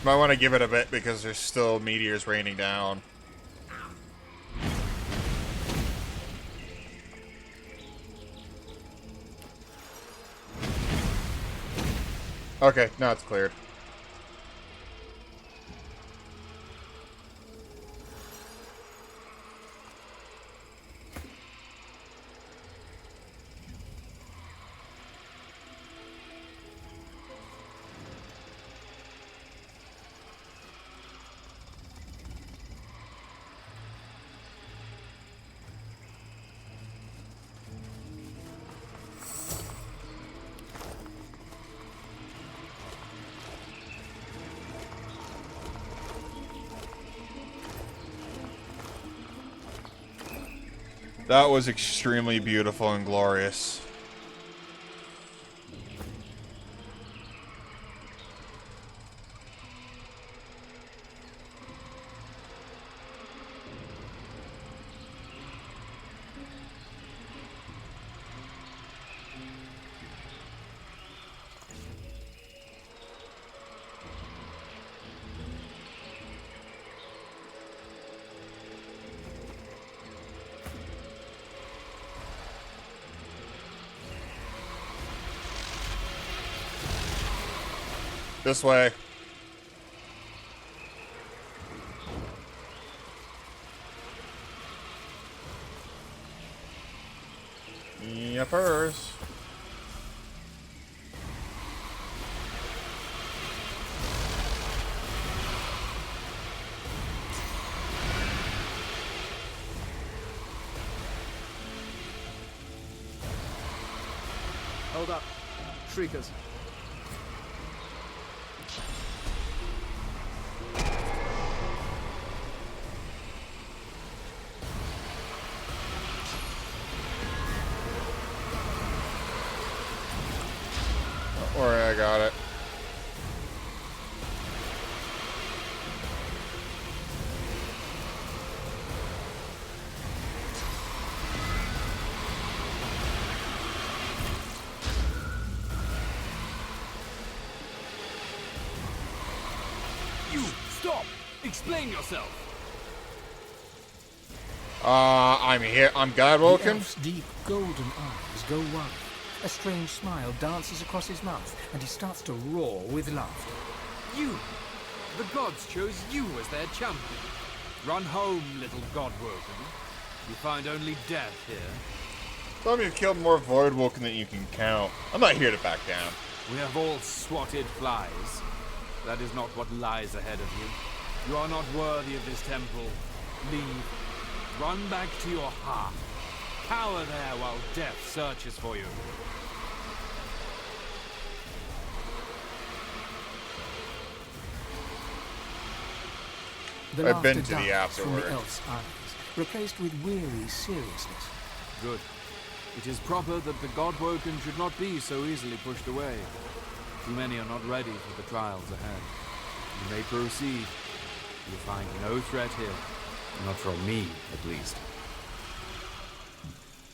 Might want to give it a bit because there's still meteors raining down. Okay, now it's cleared. That was extremely beautiful and glorious. This way. Yepers. Hold up. Shriekers. I got it. You stop! Explain yourself. I'm here. I'm Gravewalker. The elf's deep golden eyes go wide. A strange smile dances across his mouth, and he starts to roar with laughter. You! The gods chose you as their champion. Run home, little Godwoken. You find only death here. Tell me you've killed more Voidwoken than you can count. I'm not here to back down. We have all swatted flies. That is not what lies ahead of you. You are not worthy of this temple. Leave. Run back to your hearth. Cower there while death searches for you. The I've been laughter to the dies from the afterward. elf's eyes, replaced with weary seriousness. Good. It is proper that the Godwoken should not be so easily pushed away. Too many are not ready for the trials ahead. You may proceed. You find no threat here. Not from me, at least.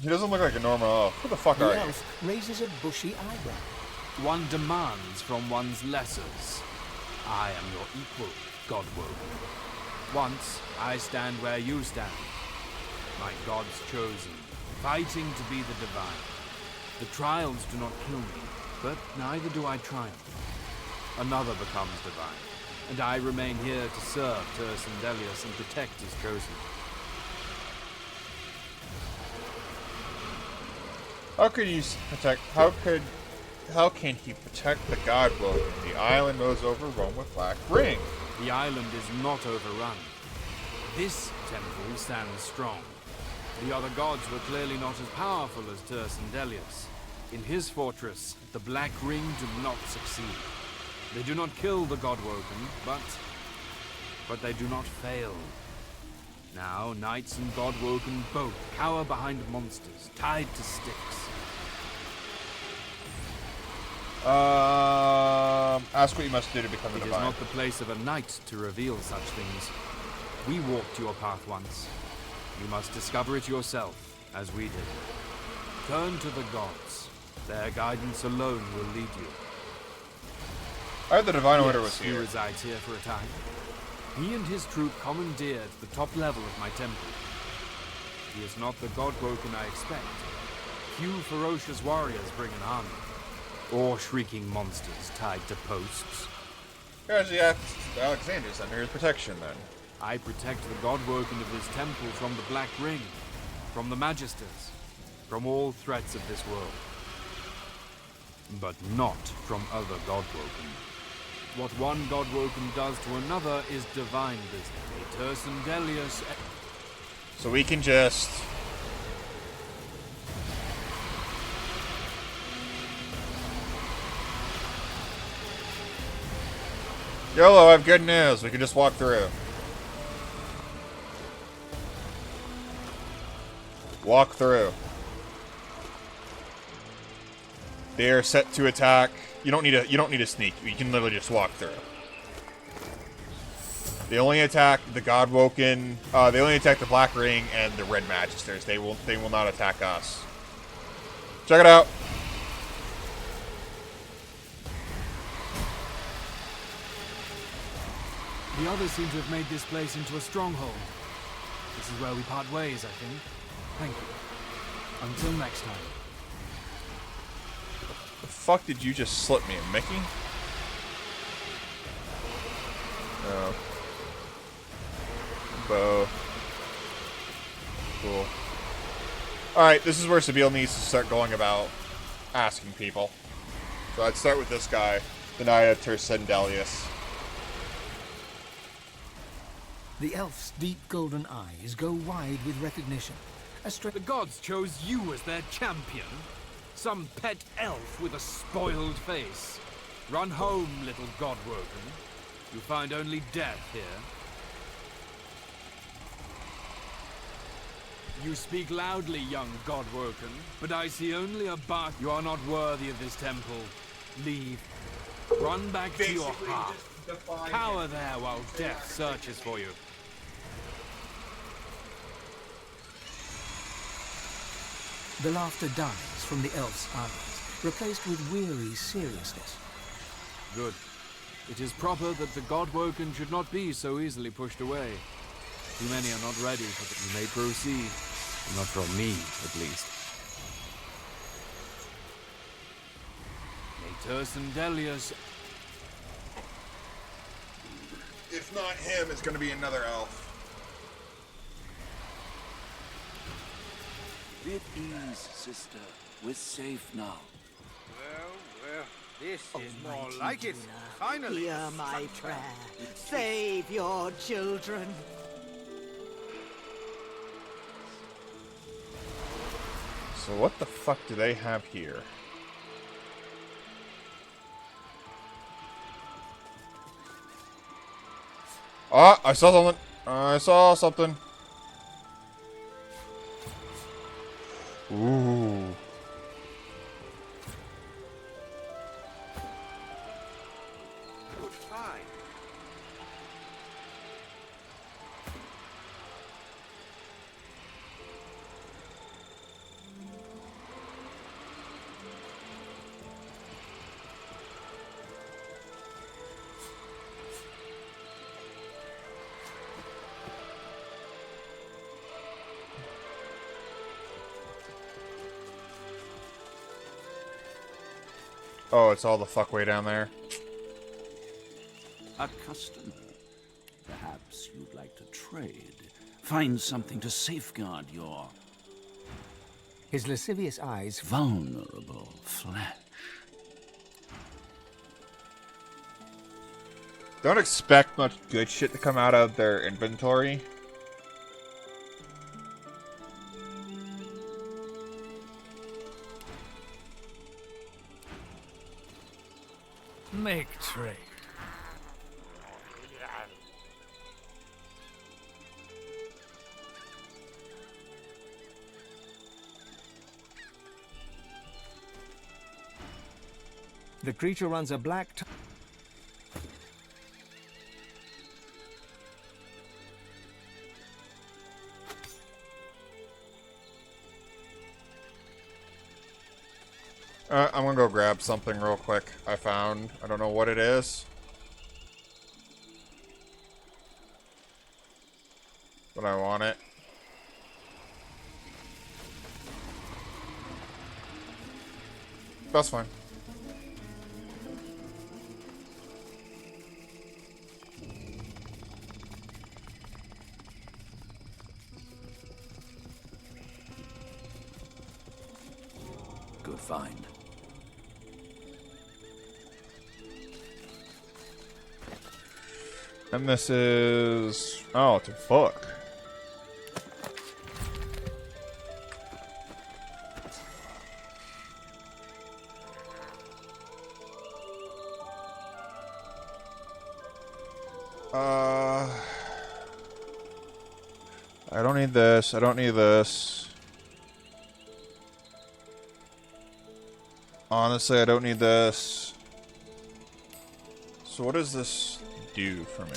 He doesn't look like a normal elf. Who the fuck are The you? elf raises a bushy eyebrow. One demands from one's lessers. I am your equal, Godwoken. Once, I stand where you stand. My gods chosen, fighting to be the divine. The trials do not kill me, but neither do I triumph. Another becomes divine, and I remain here to serve Tersendelius and protect his chosen. How could you protect? How can he protect the Godwoken? The island was overrun with Black Ring. The island is not overrun. This temple stands strong. The other gods were clearly not as powerful as Tersendelius. In his fortress, the Black Ring do not succeed. They do not kill the Godwoken, but they do not fail. Now, knights and Godwoken both cower behind monsters, tied to sticks. Ask what you must do to become a It is divine. not the place of a knight to reveal such things. We walked your path once. You must discover it yourself, as we did. Turn to the gods. Their guidance alone will lead you. I heard the Divine Order Yes, was he here. resides here for a time. He and his troop commandeered the top level of my temple. He is not the God-Woken I expect. Few ferocious warriors bring an army, or shrieking monsters tied to posts. Here's the Alexander's under his protection, then. I protect the God-Woken of this temple from the Black Ring, from the Magisters, from all threats of this world. But not from other God-Woken. What one God-Woken does to another is divine business. A Tersan Delius. So we can just... YOLO, I have good news. We can just walk through. Walk through. They are set to attack. You don't need to sneak. You can literally just walk through. They only attack the Godwoken. They only attack the Black Ring and the Red Magisters. They will not attack us. Check it out. The others seem to have made this place into a stronghold. This is where we part ways, I think. Thank you. Until next time. The fuck did you just slip me, Mickey? No. Bow. Cool. Alright, this is where Sabine needs to start going about asking people. So I'd start with this guy, the Knight of Tersendelius. The elf's deep golden eyes go wide with recognition. The gods chose you as their champion? Some pet elf with a spoiled face? Run home, little Godwoken. You find only death here. You speak loudly, young Godwoken, but I see only a bark. You are not worthy of this temple. Leave. Run back to your hearth. Cower there while death searches for you. The laughter dies from the elf's eyes, replaced with weary seriousness. Good. It is proper that the Godwoken should not be so easily pushed away. Too many are not ready for it. You may proceed. Not from me, at least. A Tersan Delius. If not him, it's going to be another elf. With ease, sister. We're safe now. Well, this is more like it. Finally. Hear my prayer. Save your children. So what the fuck do they have here? Ah, I saw something. I saw something. Ooh. Good find. Oh, it's all the fuck way down there. A customer. Perhaps you'd like to trade. Find something to safeguard your... His lascivious eyes... vulnerable flesh. Don't expect much good shit to come out of their inventory. Make trade. The creature runs a black... I'm gonna go grab something real quick. I don't know what it is. But I want it. That's fine. Good find. And this is... Oh, it's a book. I don't need this. I don't need this. Honestly, I don't need this. So what does this do for me?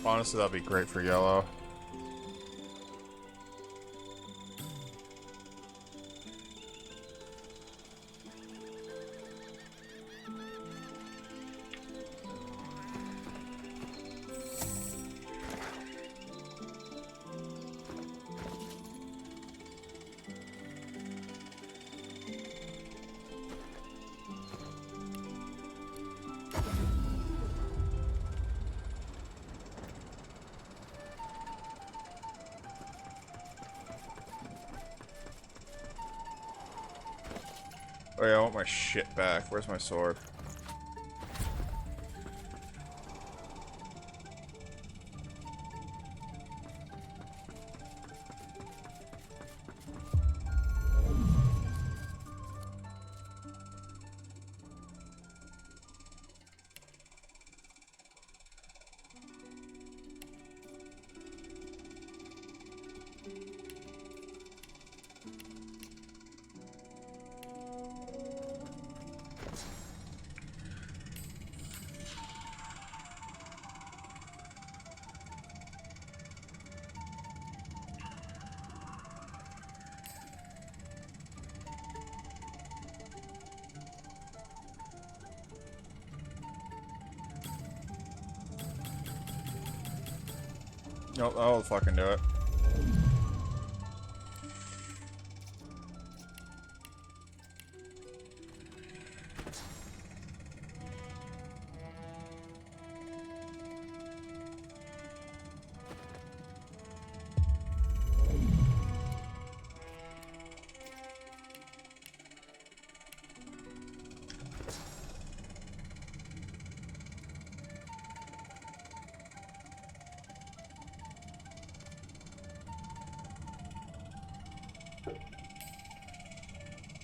Honestly, that'd be great for yellow. Oh yeah, I want my shit back. Where's my sword? Nope, I'll fucking do it.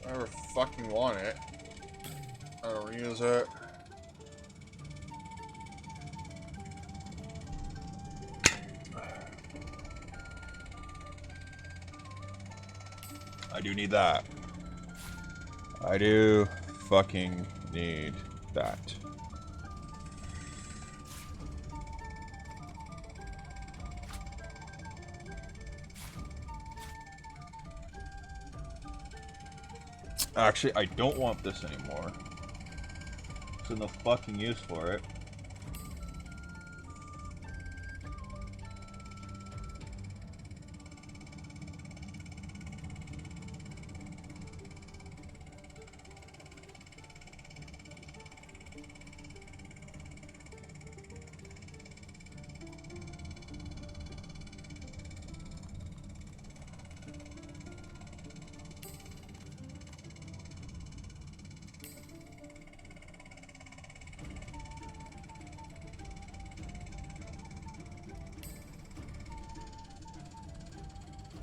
I never fucking want it. I don't use it. I do need that. I do fucking need that. Actually, I don't want this anymore. There's no fucking use for it.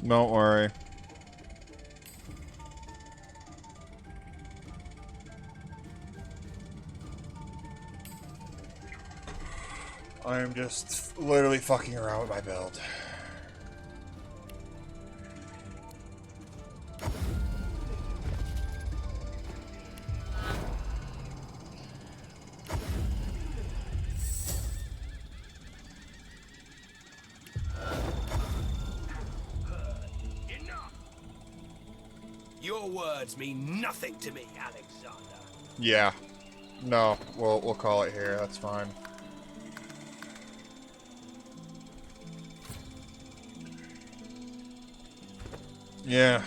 Don't worry. I am just literally fucking around with my build. Your words mean nothing to me, Alexander. Yeah. No, we'll call it here. That's fine. Yeah.